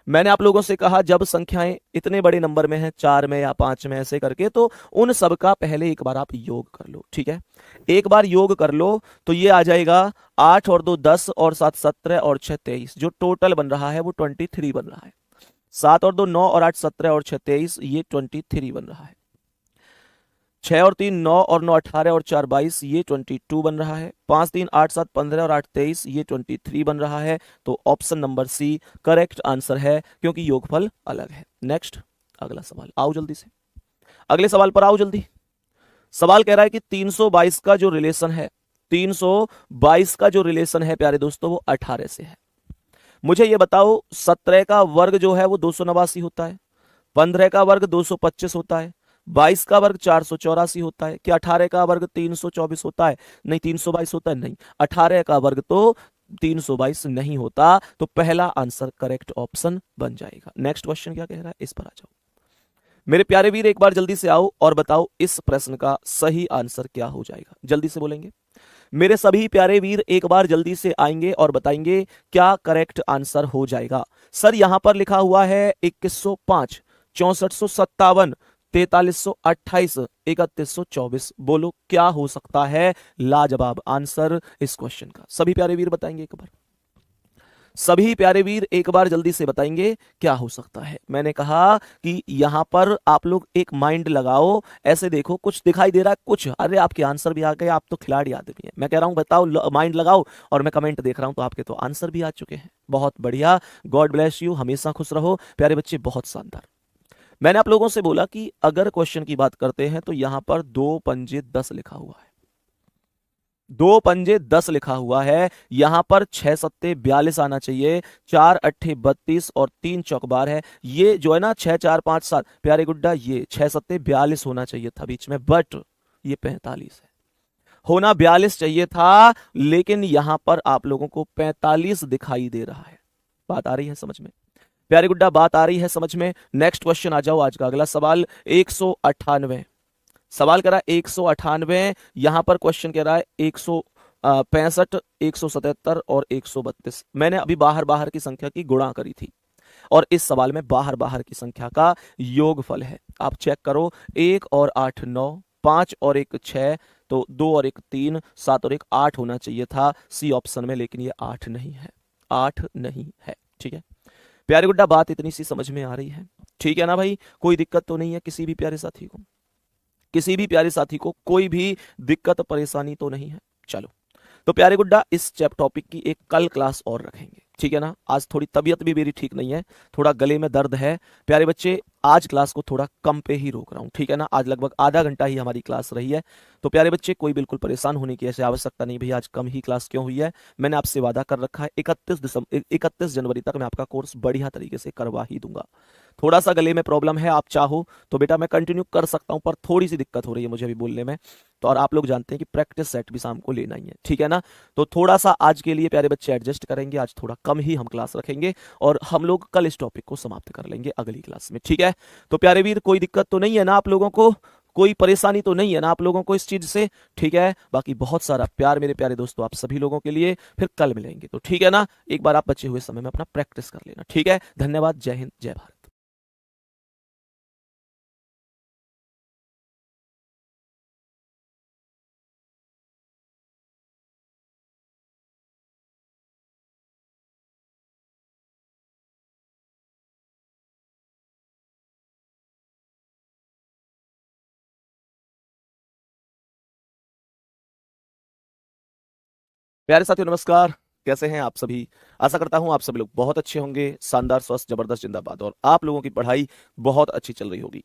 मैंने आप लोगों से कहा जब संख्याएं इतने बड़े नंबर में हैं, 4 में या 5 में ऐसे करके, तो उन सब का पहले एक बार आप योग कर लो, ठीक है। एक बार योग कर लो तो ये आ जाएगा 8 और 2 10 और 7 17 और 6 23, जो टोटल बन रहा है वो 23 बन रहा है। 7 और 2 9 और 8 17 और 6 23, ये 23 बन रहा है। 6 और 3 9 और 9 18 और 4 22, ये 22 बन रहा है। 5 3 8 7 15 और 8 23, ये 23 बन रहा है। तो option number C correct answer है, क्योंकि योगफल अलग है। नेक्स्ट अगला सवाल, आओ जल्दी से अगले सवाल पर आओ जल्दी। सवाल कह रहा है कि 322 का जो रिलेशन है, 322 का जो रिलेशन है प्यारे दोस्तों वो 18 से है। मुझे ये बताओ 17 का वर्ग जो है वो 289 होता है, 15 का वर्ग 225 होता है, 22 का वर्ग 484 होता है, क्या 18 का वर्ग 324 होता है? नहीं। 322 होता है? नहीं। 18 का वर्ग तो 322 नहीं होता, तो पहला आंसर करेक्ट ऑप्शन बन जाएगा। नेक्स्ट क्वेश्चन क्या कह रहा है, इस पर आ जाओ मेरे प्यारे वीर, एक बार जल्दी से आओ और बताओ इस प्रश्न का सही आंसर क्या हो जाएगा। जल्दी से बोलेंगे मेरे सभी प्यारे वीर, एक बार जल्दी से आएंगे और बताएंगे क्या करेक्ट आंसर हो जाएगा। सर यहां पर लिखा हुआ है 2105, 6457, 4328, 3124। बोलो क्या हो सकता है लाजवाब आंसर इस क्वेश्चन का। सभी प्यारे वीर बताएंगे एक बार, सभी प्यारे वीर एक बार जल्दी से बताएंगे क्या हो सकता है। मैंने कहा कि यहां पर आप लोग एक माइंड लगाओ, ऐसे देखो कुछ दिखाई दे रहा है कुछ, अरे आपके आंसर भी आ गए, आप तो खिलाड़ी आदमी है। मैं कह रहा हूं बताओ, माइंड लगाओ, और मैं कमेंट देख रहा हूं तो आपके तो आंसर भी आ चुके हैं। बहुत बढ़िया, गॉड ब्लेस यू, हमेशा खुश रहो प्यारे बच्चे, बहुत शानदार। मैंने आप लोगों से बोला कि अगर क्वेश्चन की बात करते हैं तो यहां पर 2 पंजे 10 लिखा हुआ है, 2 पंजे 10 लिखा हुआ है। यहां पर 6 सत्ते 42 आना चाहिए, 4 अट्ठे 32 और 3 चौक बार है। ये जो है ना 6 4 5 7 प्यारे गुड्डा, ये 6 सत्ते 42 होना चाहिए था बीच में, बट ये 45 है। होना 42 चाहिए था, लेकिन यहां पर आप लोगों को 45 दिखाई दे रहा है। बात आ रही है समझ में प्यारे गुड्डा, बात आ रही है समझ में। नेक्स्ट क्वेश्चन आ जाओ, आज का अगला सवाल 198। सवाल कह रहा है 198, यहां पर क्वेश्चन कह रहा है 165, 177 और 132। मैंने अभी बाहर बाहर की संख्या की गुणा करी थी, और इस सवाल में बाहर बाहर की संख्या का योगफल है। आप चेक करो, 1 और 8 9, 5 और 1 6, तो 2 और 1 3, 7 और 1 8 होना चाहिए था सी ऑप्शन में, लेकिन ये 8 नहीं है, 8 नहीं है। ठीक है प्यारे गुड्डा, बात इतनी सी समझ में आ रही है, ठीक है ना भाई? कोई दिक्कत तो नहीं है किसी भी प्यारे साथी को? किसी भी प्यारे साथी को कोई भी दिक्कत परेशानी तो नहीं है? चलो, तो प्यारे गुड्डा इस टॉपिक की एक कल क्लास और रखेंगे। ठीक है ना। आज थोड़ी तबीयत भी मेरी ठीक नहीं है, थोड़ा गले में दर्द है। प्यारे बच्चे, आज क्लास को थोड़ा कम पे ही रोक रहा हूँ, ठीक है ना। आज लगभग आधा घंटा ही हमारी क्लास रही है, तो प्यारे बच्चे कोई बिल्कुल परेशान होने की ऐसे आवश्यकता नहीं। भैया आज कम ही क्लास क्यों हुई है, मैंने आपसे वादा कर रखा है 31 जनवरी तक मैं आपका कोर्स बढ़िया तरीके से करवा ही दूंगा। थोड़ा सा गले में प्रॉब्लम है, आप चाहो तो बेटा मैं कंटिन्यू कर सकता हूँ, पर थोड़ी सी दिक्कत हो रही है मुझे अभी बोलने में। तो और आप लोग जानते हैं कि प्रैक्टिस सेट भी शाम को लेना ही है, ठीक है ना। तो थोड़ा सा आज के लिए प्यारे बच्चे एडजस्ट करेंगे, आज थोड़ा कम ही हम क्लास रखेंगे और हम लोग कल इस टॉपिक को समाप्त कर लेंगे अगली क्लास में, ठीक है। तो प्यारे वीर, कोई दिक्कत तो नहीं है ना आप लोगों को, कोई परेशानी तो नहीं है ना आप लोगों को इस चीज से, ठीक है। बाकी बहुत सारा प्यार मेरे प्यारे दोस्तों आप सभी लोगों के लिए, फिर कल मिलेंगे तो ठीक है ना। एक बार आप बचे हुए समय में अपना प्रैक्टिस कर लेना, ठीक है। धन्यवाद, जय हिंद, जय भारत। प्यारे साथियों नमस्कार, कैसे हैं आप सभी। आशा करता हूं आप सभी लोग बहुत अच्छे होंगे, शानदार, स्वस्थ, जबरदस्त, जिंदाबाद, और आप लोगों की पढ़ाई बहुत अच्छी चल रही होगी।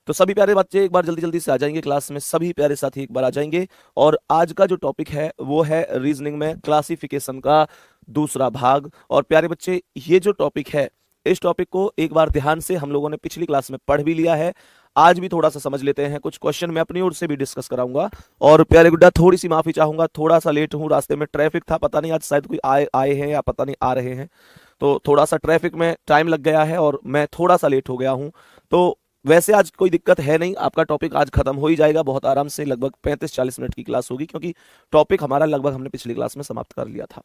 तो सभी प्यारे बच्चे एक बार जल्दी जल्दी से आ जाएंगे क्लास में, सभी प्यारे साथी एक बार आ जाएंगे। और आज का जो टॉपिक है वो है रीजनिंग में क्लासिफिकेशन का दूसरा भाग। और प्यारे बच्चे, ये जो टॉपिक है, इस टॉपिक को एक बार ध्यान से हम लोगों ने पिछली क्लास में पढ़ भी लिया है, आज भी थोड़ा सा समझ लेते हैं। कुछ क्वेश्चन मैं अपनी ओर से भी डिस्कस कराऊंगा। और प्यारे गुड्डा, थोड़ी सी माफी चाहूंगा, थोड़ा सा लेट हूँ, रास्ते में ट्रैफिक था, पता नहीं आज शायद कोई आए आए हैं या पता नहीं आ रहे हैं, तो थोड़ा सा ट्रैफिक में टाइम लग गया है और मैं थोड़ा सा लेट हो गया हूँ। तो वैसे आज कोई दिक्कत है नहीं, आपका टॉपिक आज खत्म हो ही जाएगा बहुत आराम से, लगभग 35-40 मिनट की क्लास होगी, क्योंकि टॉपिक हमारा लगभग हमने पिछली क्लास में समाप्त कर लिया था।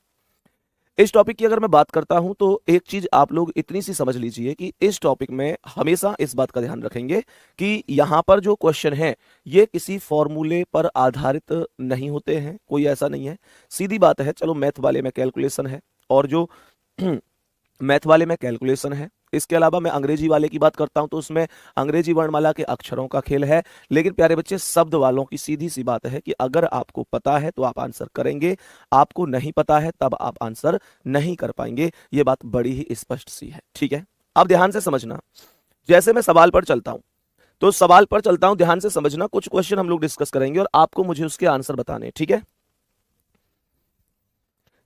इस टॉपिक की अगर मैं बात करता हूं तो एक चीज आप लोग इतनी सी समझ लीजिए कि इस टॉपिक में हमेशा इस बात का ध्यान रखेंगे कि यहां पर जो क्वेश्चन है ये किसी फॉर्मूले पर आधारित नहीं होते हैं, कोई ऐसा नहीं है। सीधी बात है, चलो मैथ वाले में कैलकुलेशन है, और जो मैथ वाले में कैलकुलेशन है, इसके अलावा मैं अंग्रेजी वाले की बात करता हूं तो उसमें अंग्रेजी वर्णमाला के अक्षरों का खेल है। लेकिन प्यारे बच्चे, शब्द वालों की सीधी सी बात है कि अगर आपको पता है तो आप आंसर करेंगे, आपको नहीं पता है तब आप आंसर नहीं कर पाएंगे। ये बात बड़ी ही स्पष्ट सी है, ठीक है। अब ध्यान से समझना, जैसे मैं सवाल पर चलता हूं तो सवाल पर चलता हूं, ध्यान से समझना। कुछ क्वेश्चन हम लोग डिस्कस करेंगे और आपको मुझे उसके आंसर बताने, ठीक है।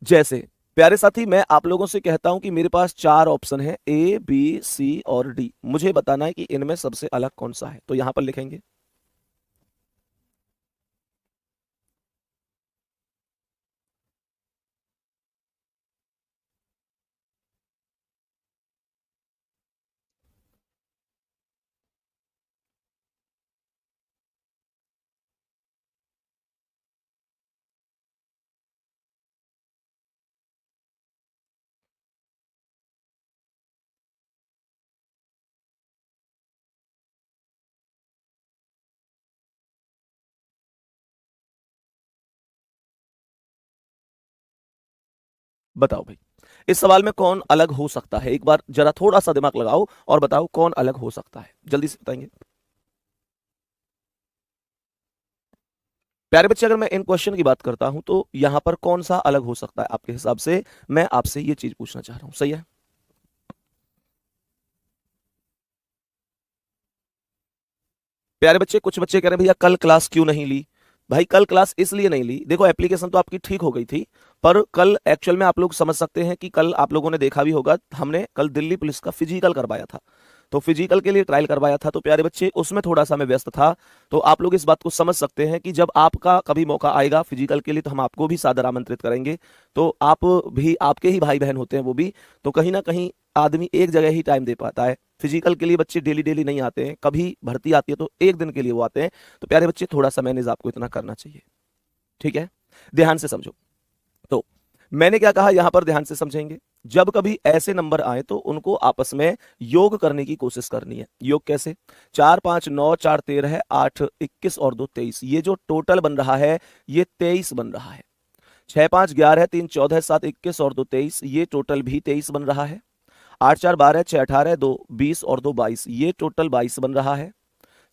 जैसे प्यारे साथी, मैं आप लोगों से कहता हूं कि मेरे पास 4 ऑप्शन है, ए बी सी और डी, मुझे बताना है कि इनमें सबसे अलग कौन सा है, तो यहां पर लिखेंगे। बताओ भाई, इस सवाल में कौन अलग हो सकता है, एक बार जरा थोड़ा सा दिमाग लगाओ और बताओ कौन अलग हो सकता है, जल्दी से बताएंगे। प्यारे बच्चे, अगर मैं इन क्वेश्चन की बात करता हूं तो यहां पर कौन सा अलग हो सकता है आपके हिसाब से, मैं आपसे ये चीज पूछना चाह रहा हूं, सही है। प्यारे बच्चे, कुछ बच्चे कह रहे हैं भैया कल क्लास क्यों नहीं ली। भाई कल क्लास इसलिए नहीं ली, देखो एप्लीकेशन तो आपकी ठीक हो गई थी, पर कल एक्चुअल में आप लोग समझ सकते हैं कि कल आप लोगों ने देखा भी होगा, हमने कल दिल्ली पुलिस का फिजिकल करवाया था, तो फिजिकल के लिए ट्रायल करवाया था, तो प्यारे बच्चे उसमें थोड़ा सा मैं व्यस्त था। तो आप लोग इस बात को समझ सकते हैं कि जब आपका कभी मौका आएगा फिजिकल के लिए तो हम आपको भी सादर आमंत्रित करेंगे। तो आप भी, आपके ही भाई बहन होते हैं वो भी, तो कहीं ना कहीं आदमी एक जगह ही टाइम दे पाता है। फिजिकल के लिए बच्चे डेली डेली नहीं आते हैं, कभी भर्ती आती है तो एक दिन के लिए वो आते हैं। तो प्यारे बच्चे, थोड़ा सा मैनेज आपको इतना करना चाहिए, ठीक है। ध्यान से समझो। तो मैंने क्या कहा यहां पर, ध्यान से समझेंगे। जब कभी ऐसे नंबर आए तो उनको आपस में योग करने की कोशिश करनी है। योग कैसे, 4 5 9 4 13 8 21 और 2 23, ये जो टोटल बन रहा है ये 23 बन रहा है। 6 5 11 3 14 7 21 और 2 23, ये टोटल भी 23 बन रहा है। 8 4 12 6 18 2 20 और 2 22, ये टोटल 22 बन रहा है।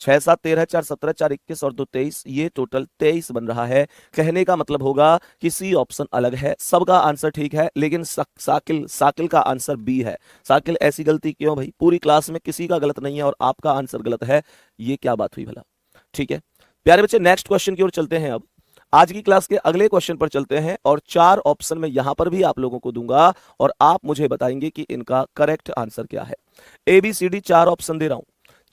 6 7 13 4 17 4 21 और 2 23, ये टोटल 23 बन रहा है। कहने का मतलब होगा कि सी ऑप्शन अलग है। सबका आंसर ठीक है, लेकिन साकिल का आंसर बी है। साकिल ऐसी गलती क्यों भाई? पूरी क्लास में किसी का गलत नहीं है और आपका आंसर गलत है, ये क्या बात हुई भला? ठीक है प्यारे बच्चे, नेक्स्ट क्वेश्चन की ओर चलते हैं। अब आज की क्लास के अगले क्वेश्चन पर चलते हैं और 4 ऑप्शन में यहां पर भी आप लोगों को दूंगा और आप मुझे बताएंगे कि इनका करेक्ट आंसर क्या है। ABCD 4 ऑप्शन दे रहा हूं।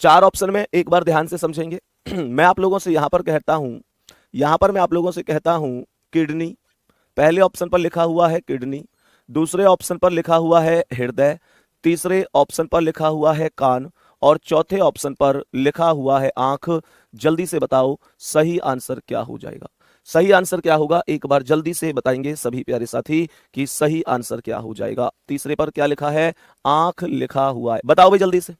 4 ऑप्शन में एक बार ध्यान से समझेंगे। मैं आप लोगों से कहता हूं किडनी। पहले ऑप्शन पर लिखा हुआ है किडनी, दूसरे ऑप्शन पर लिखा हुआ है हृदय, तीसरे ऑप्शन पर लिखा हुआ है कान और चौथे ऑप्शन पर लिखा हुआ है आंख। जल्दी से बताओ सही आंसर क्या हो जाएगा? सही आंसर क्या होगा? एक बार जल्दी से बताएंगे सभी प्यारे साथी कि सही आंसर क्या हो जाएगा। तीसरे पर क्या लिखा है? आंख लिखा हुआ है। बताओ भाई जल्दी से।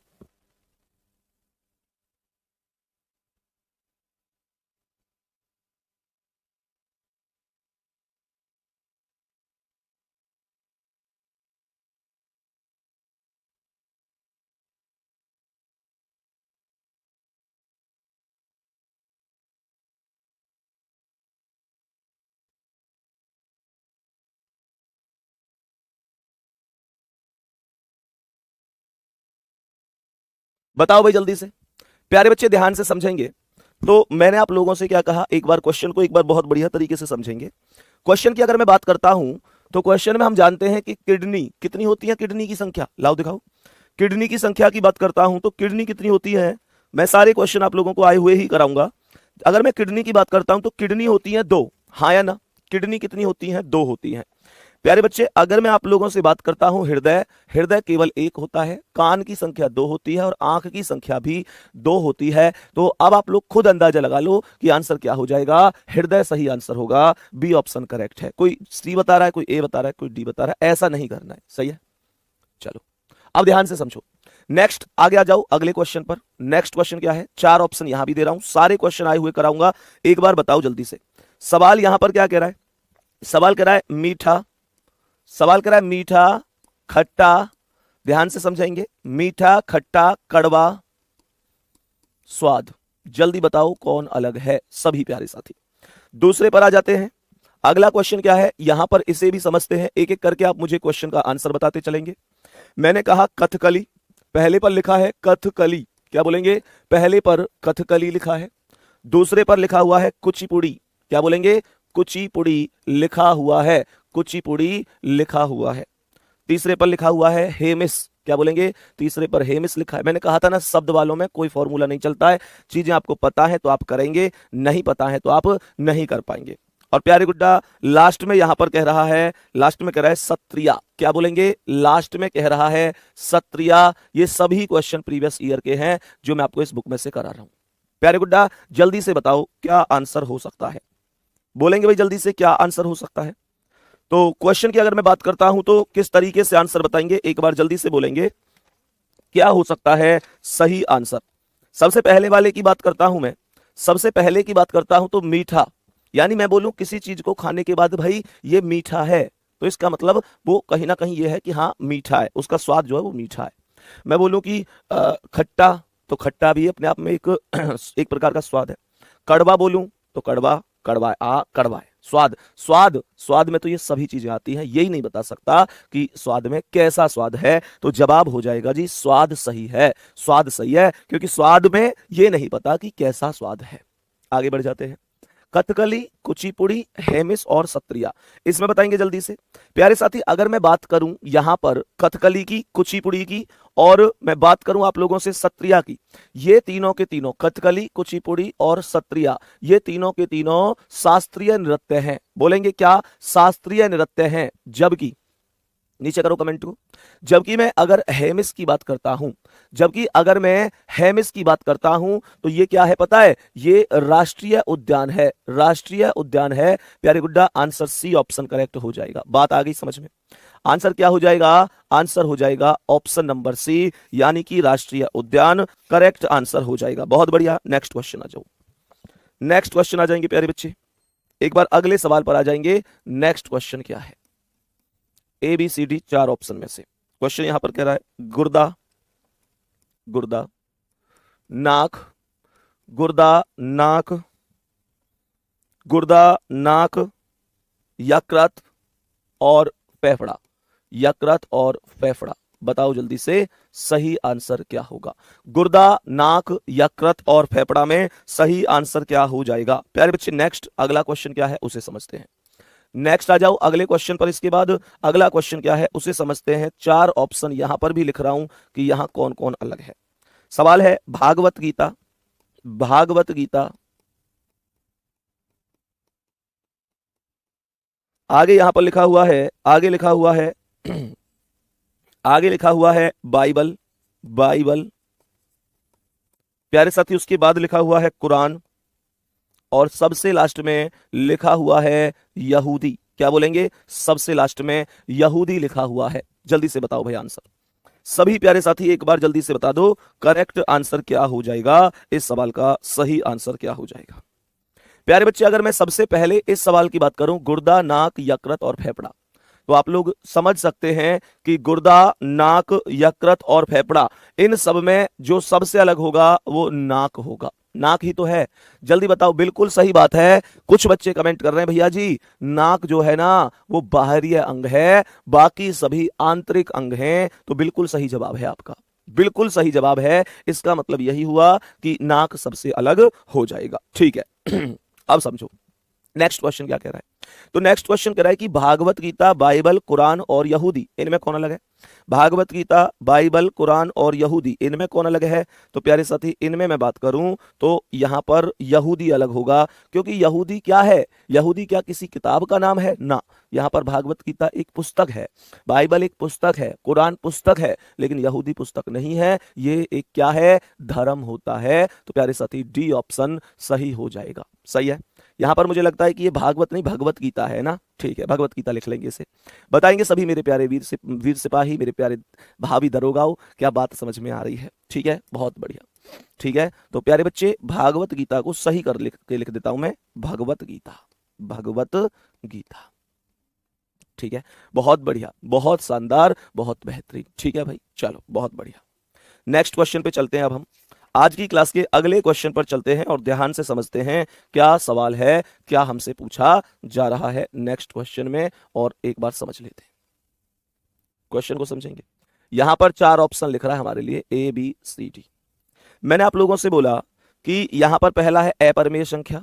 बताओ भाई जल्दी से। प्यारे बच्चे ध्यान से समझेंगे। तो मैंने आप लोगों से क्या कहा, एक बार क्वेश्चन को एक बार बहुत बढ़िया तरीके से समझेंगे। क्वेश्चन की अगर मैं बात करता हूं तो क्वेश्चन में हम जानते हैं कि किडनी कितनी होती है, किडनी की संख्या लाओ दिखाओ। किडनी की संख्या की बात करता हूं तो किडनी कितनी होती है? मैं सारे क्वेश्चन आप लोगों को आए हुए ही कराऊंगा। अगर मैं किडनी की बात करता हूं तो किडनी होती है 2, हाँ या ना? किडनी कितनी होती है? 2 होती है। प्यारे बच्चे अगर मैं आप लोगों से बात करता हूं हृदय, हृदय केवल 1 होता है। कान की संख्या 2 होती है और आंख की संख्या भी 2 होती है। तो अब आप लोग खुद अंदाजा लगा लो कि आंसर क्या हो जाएगा। हृदय सही आंसर होगा, बी ऑप्शन करेक्ट है। कोई सी बता रहा है, कोई ए बता रहा है, कोई डी बता रहा है, ऐसा नहीं करना है। सही है, चलो अब ध्यान से समझो। नेक्स्ट आगे आ जाओ अगले क्वेश्चन पर। नेक्स्ट क्वेश्चन क्या है? 4 ऑप्शन यहां भी दे रहा हूं, सारे क्वेश्चन आए हुए कराऊंगा। एक बार बताओ जल्दी से। सवाल यहां पर क्या कह रहा है? सवाल कह रहा है मीठा, सवाल कह रहा है मीठा खट्टा, ध्यान से समझेंगे, मीठा खट्टा कड़वा स्वाद। जल्दी बताओ कौन अलग है सभी प्यारे साथी। दूसरे पर आ जाते हैं। अगला क्वेश्चन क्या है यहां पर, इसे भी समझते हैं। एक एक करके आप मुझे क्वेश्चन का आंसर बताते चलेंगे। मैंने कहा कथकली, पहले पर लिखा है कथकली, क्या बोलेंगे? पहले पर कथकली लिखा है। दूसरे पर लिखा हुआ है कुचिपुड़ी, क्या बोलेंगे? कुचिपुड़ी लिखा हुआ है, कुचिपुड़ी लिखा हुआ है। तीसरे पर लिखा हुआ है हेमिस, क्या बोलेंगे? तीसरे पर हेमिस लिखा है। मैंने कहा था ना शब्द वालों में कोई फॉर्मूला नहीं चलता है। चीजें आपको पता है तो आप करेंगे, नहीं पता है तो आप नहीं कर पाएंगे। और प्यारे गुड्डा लास्ट में यहां पर कह रहा है, लास्ट में कह रहा है सत्रिया, क्या बोलेंगे? लास्ट में कह रहा है सत्रिया। ये सभी क्वेश्चन प्रीवियस ईयर के हैं जो मैं आपको इस बुक में से करा रहा हूं। प्यारे गुड्डा जल्दी से बताओ क्या आंसर हो सकता है? बोलेंगे भाई जल्दी से क्या आंसर हो सकता है? तो क्वेश्चन की अगर मैं बात करता हूं तो किस तरीके से आंसर बताएंगे, एक बार जल्दी से बोलेंगे क्या हो सकता है सही आंसर। सबसे पहले वाले की बात करता हूं मैं, सबसे पहले की बात करता हूं तो मीठा, यानी मैं बोलूं किसी चीज को खाने के बाद भाई ये मीठा है, तो इसका मतलब वो कहीं ना कहीं ये है कि हाँ मीठा है, उसका स्वाद जो है वो मीठा है। मैं बोलूं कि खट्टा, तो खट्टा भी अपने आप में एक एक प्रकार का स्वाद है। कड़वा बोलूं तो कड़वा, कड़वा है, कड़वा है। स्वाद, स्वाद, स्वाद में तो ये सभी चीजें आती हैं, यही नहीं बता सकता कि स्वाद में कैसा स्वाद है। तो जवाब हो जाएगा जी स्वाद सही है, स्वाद सही है, क्योंकि स्वाद में ये नहीं पता कि कैसा स्वाद है। आगे बढ़ जाते हैं। कथकली, कुचिपुड़ी, हेमिस और सत्रिया, इसमें बताएंगे जल्दी से। प्यारे साथी अगर मैं बात करूं यहां पर कथकली की, कुचिपुड़ी की और मैं बात करूं आप लोगों से सत्रिया की, ये तीनों के तीनों कथकली, कुचिपुड़ी और सत्रिया, ये तीनों के तीनों शास्त्रीय नृत्य हैं। बोलेंगे क्या? शास्त्रीय नृत्य हैं। जबकि नीचे करो कमेंट को। जबकि मैं अगर हेमिस की बात करता हूं, जबकि अगर मैं हेमिस की बात करता हूं तो ये क्या है पता है? ये राष्ट्रीय उद्यान है, राष्ट्रीय उद्यान है। प्यारे गुड्डा आंसर सी ऑप्शन करेक्ट हो जाएगा। बात आ गई समझ में? आंसर क्या हो जाएगा? आंसर हो जाएगा ऑप्शन नंबर सी, यानी कि राष्ट्रीय उद्यान करेक्ट आंसर हो जाएगा। बहुत बढ़िया, नेक्स्ट क्वेश्चन आ जाओ। नेक्स्ट क्वेश्चन आ जाएंगे प्यारे बच्चे, एक बार अगले सवाल पर आ जाएंगे। नेक्स्ट क्वेश्चन क्या है? ABCD 4 ऑप्शन में से क्वेश्चन यहां पर कह रहा है गुर्दा, गुर्दा, नाक, गुर्दा, नाक, गुर्दा, नाक, यकृत और फेफड़ा, यकृत और फेफड़ा। बताओ जल्दी से सही आंसर क्या होगा। गुर्दा, नाक, यकृत और फेफड़ा में सही आंसर क्या हो जाएगा। प्यारे बच्चे नेक्स्ट अगला क्वेश्चन क्या है उसे समझते हैं। नेक्स्ट आ जाओ अगले क्वेश्चन पर। इसके बाद अगला क्वेश्चन क्या है उसे समझते हैं। 4 ऑप्शन यहां पर भी लिख रहा हूं कि यहां कौन कौन अलग है। सवाल है भागवत गीता, भागवत गीता, आगे यहां पर लिखा हुआ है, आगे लिखा हुआ है आगे लिखा हुआ है बाइबल, बाइबल प्यारे साथी, उसके बाद लिखा हुआ है कुरान और सबसे लास्ट में लिखा हुआ है यहूदी। क्या बोलेंगे, सबसे लास्ट में यहूदी लिखा हुआ है। जल्दी से बताओ भाई आंसर। सभी प्यारे साथी एक बार जल्दी से बता दो करेक्ट आंसर क्या हो जाएगा, इस सवाल का सही आंसर क्या हो जाएगा। प्यारे बच्चे अगर मैं सबसे पहले इस सवाल की बात करूं, गुर्दा, नाक, यकृत और फेफड़ा, तो आप लोग समझ सकते हैं कि गुर्दा, नाक, यकृत और फेफड़ा इन सब में जो सबसे अलग होगा वो नाक होगा। नाक ही तो है। जल्दी बताओ, बिल्कुल सही बात है। कुछ बच्चे कमेंट कर रहे हैं भैया जी नाक जो है ना वो बाहरी अंग है, बाकी सभी आंतरिक अंग हैं। तो बिल्कुल सही जवाब है आपका, बिल्कुल सही जवाब है। इसका मतलब यही हुआ कि नाक सबसे अलग हो जाएगा। ठीक है अब समझो नेक्स्ट क्वेश्चन क्या कह रहा है। तो नेक्स्ट क्वेश्चन कह रहा है कि भागवत गीता, बाइबल, कुरान और यहूदी इनमें कौन अलग है। भागवत गीता, बाइबल, कुरान और यहूदी इनमें कौन अलग है। तो प्यारे साथी इनमें मैं बात करूं तो यहां पर यहूदी अलग होगा, क्योंकि यहूदी क्या है, यहूदी क्या किसी किताब का नाम है ना। यहां पर भागवत गीता एक पुस्तक है, बाइबल एक पुस्तक है, कुरान पुस्तक है, लेकिन यहूदी पुस्तक नहीं है। ये एक क्या है, धर्म होता है। तो प्यारे साथी डी ऑप्शन सही हो जाएगा। सही है। यहां पर मुझे लगता है कि ये भागवत नहीं भगवत गीता है ना। ठीक है भगवत गीता लिख लेंगे इसे। बताएंगे सभी मेरे प्यारे वीर सिपाही, मेरे प्यारे भावी दरोगाओं, क्या बात समझ में आ रही है। ठीक है बहुत बढ़िया। ठीक है तो प्यारे बच्चे भागवत गीता को सही कर लिख देता हूं मैं, भगवत गीता, भगवत गीता। ठीक है बहुत बढ़िया, बहुत शानदार, बहुत बेहतरीन। ठीक है भाई चलो बहुत बढ़िया। नेक्स्ट क्वेश्चन पे चलते हैं। अब हम आज की क्लास के अगले क्वेश्चन पर चलते हैं और ध्यान से समझते हैं क्या सवाल है, क्या हमसे पूछा जा रहा है नेक्स्ट क्वेश्चन में, और एक बार समझ लेते हैं क्वेश्चन को, समझेंगे। यहां पर 4 ऑप्शन लिख रहा है हमारे लिए ए बी सी डी। मैंने आप लोगों से बोला कि यहां पर पहला है अपरिमेय संख्या,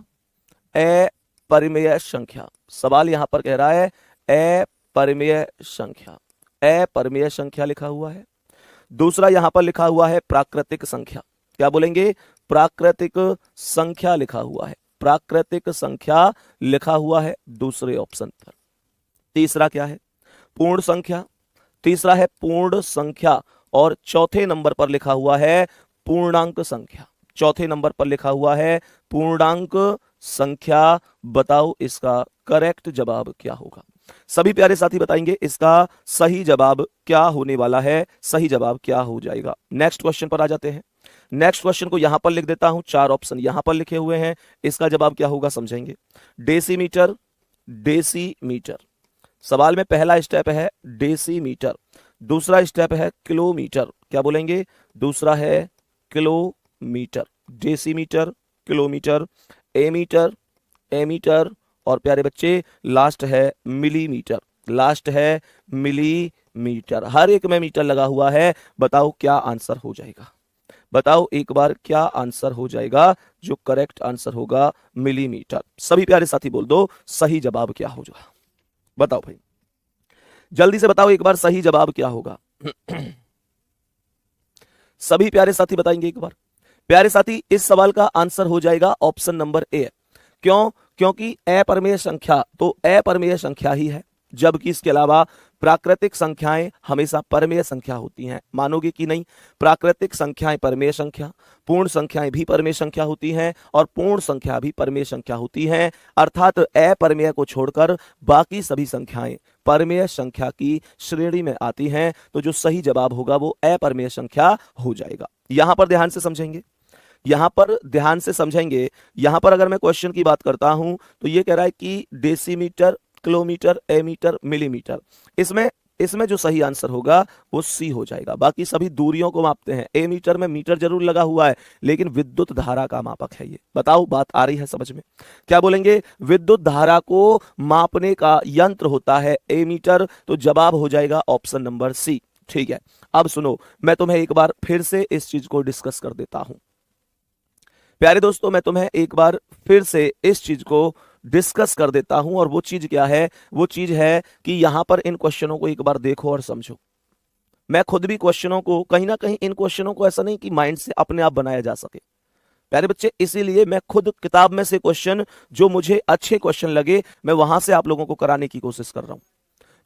अपरिमेय संख्या। सवाल यहां पर कह रहा है अपरिमेय संख्या, अपरिमेय संख्या लिखा हुआ है। दूसरा यहां पर लिखा हुआ है प्राकृतिक संख्या। क्या बोलेंगे, प्राकृतिक संख्या लिखा हुआ है, प्राकृतिक संख्या लिखा हुआ है दूसरे ऑप्शन पर। तीसरा क्या है, पूर्ण संख्या, तीसरा है पूर्ण संख्या, और चौथे नंबर पर लिखा हुआ है पूर्णांक संख्या, चौथे नंबर पर लिखा हुआ है पूर्णांक संख्या। बताओ इसका करेक्ट जवाब क्या होगा। सभी प्यारे साथी बताएंगे इसका सही जवाब क्या होने वाला है, सही जवाब क्या हो जाएगा। नेक्स्ट क्वेश्चन पर आ जाते हैं। नेक्स्ट क्वेश्चन को यहां पर लिख देता हूं, 4 ऑप्शन यहां पर लिखे हुए हैं, इसका जवाब क्या होगा समझेंगे। Decimetre, decimetre. सवाल में पहला स्टेप है डेसीमीटर, दूसरा स्टेप है किलोमीटर। क्या बोलेंगे, दूसरा है किलोमीटर, डेसीमीटर, किलोमीटर, एमीटर, एमीटर, और प्यारे बच्चे लास्ट है मिलीमीटर, लास्ट है मिलीमीटर। हर एक में मीटर लगा हुआ है। बताओ क्या आंसर हो जाएगा, बताओ एक बार क्या आंसर हो जाएगा। जो करेक्ट आंसर होगा मिलीमीटर। सभी प्यारे साथी बोल दो सही जवाब क्या हो जाएगा। बताओ भाई जल्दी से बताओ एक बार सही जवाब क्या होगा। सभी प्यारे साथी बताएंगे एक बार। प्यारे साथी इस सवाल का आंसर हो जाएगा ऑप्शन नंबर ए। क्यों, क्योंकि अपरिमेय संख्या तो अपरिमेय संख्या ही है, जबकि इसके अलावा प्राकृतिक संख्याएं हमेशा परमेय संख्या होती हैं। मानोगे कि नहीं, प्राकृतिक संख्याएं परमेय संख्या, पूर्ण संख्याएं भी परमेय संख्या होती हैं, और पूर्ण संख्या भी परमेय संख्या होती हैं। अर्थात अपरिमेय को छोड़कर बाकी सभी संख्याएं परमेय संख्या की श्रेणी में आती हैं। तो जो सही जवाब होगा वो अपरिमेय संख्या हो जाएगा। यहां पर ध्यान से समझेंगे, यहां पर ध्यान से समझेंगे। यहां पर अगर मैं क्वेश्चन की बात करता हूं तो ये कह रहा है कि डेसीमीटर, किलोमीटर, एमीटर, मिलीमीटर, इसमें इसमें जो सही आंसर होगा वो सी हो जाएगा। बाकी सभी दूरियों को मापते हैं, ए मीटर में मीटर जरूर लगा हुआ है लेकिन विद्युत धारा का मापक है ये। बताओ बात आ रही है समझ में? क्या बोलेंगे? विद्युत धारा को मापने का यंत्र होता है ए मीटर, तो जवाब हो जाएगा ऑप्शन नंबर सी। ठीक है, अब सुनो, मैं तुम्हें एक बार फिर से इस चीज को डिस्कस कर देता हूं। प्यारे दोस्तों, मैं तुम्हें एक बार फिर से इस चीज को डिस्कस कर देता हूं, और वो चीज क्या है? वो चीज है कि यहां पर इन क्वेश्चनों को एक बार देखो और समझो। मैं खुद भी क्वेश्चनों को कहीं ना कहीं, इन क्वेश्चनों को ऐसा नहीं कि माइंड से अपने आप बनाया जा सके प्यारे बच्चे, इसीलिए मैं खुद किताब में से क्वेश्चन जो मुझे अच्छे क्वेश्चन लगे मैं वहां से आप लोगों को कराने की कोशिश कर रहा हूं।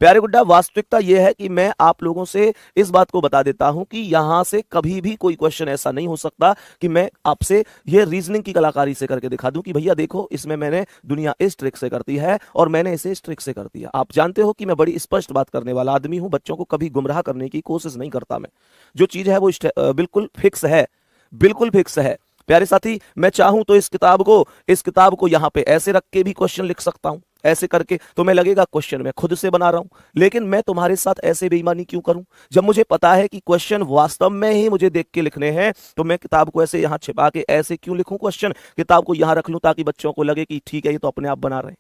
प्यारे गुड्डा, वास्तविकता यह है कि मैं आप लोगों से इस बात को बता देता हूं कि यहां से कभी भी कोई क्वेश्चन ऐसा नहीं हो सकता कि मैं आपसे ये रीजनिंग की कलाकारी से करके दिखा दूं कि भैया देखो इसमें मैंने दुनिया इस ट्रिक से करती है और मैंने इसे इस ट्रिक से कर दिया। आप जानते हो कि मैं बड़ी स्पष्ट बात करने वाला आदमी हूं, बच्चों को कभी गुमराह करने की कोशिश नहीं करता मैं। जो चीज है वो बिल्कुल फिक्स है, बिल्कुल फिक्स है। प्यारे साथी, मैं चाहूं तो इस किताब को यहां पे ऐसे रख के भी क्वेश्चन लिख सकता हूं, ऐसे करके तुम्हें लगेगा क्वेश्चन मैं खुद से बना रहा हूं, लेकिन मैं तुम्हारे साथ ऐसे बेईमानी क्यों करूं? जब मुझे पता है कि क्वेश्चन वास्तव में ही मुझे देख के लिखने हैं तो मैं किताब को ऐसे यहां छिपा के ऐसे क्यों लिखूं क्वेश्चन, किताब को यहां रख लूं ताकि बच्चों को लगे कि ठीक है ये तो अपने आप बना रहे हैं।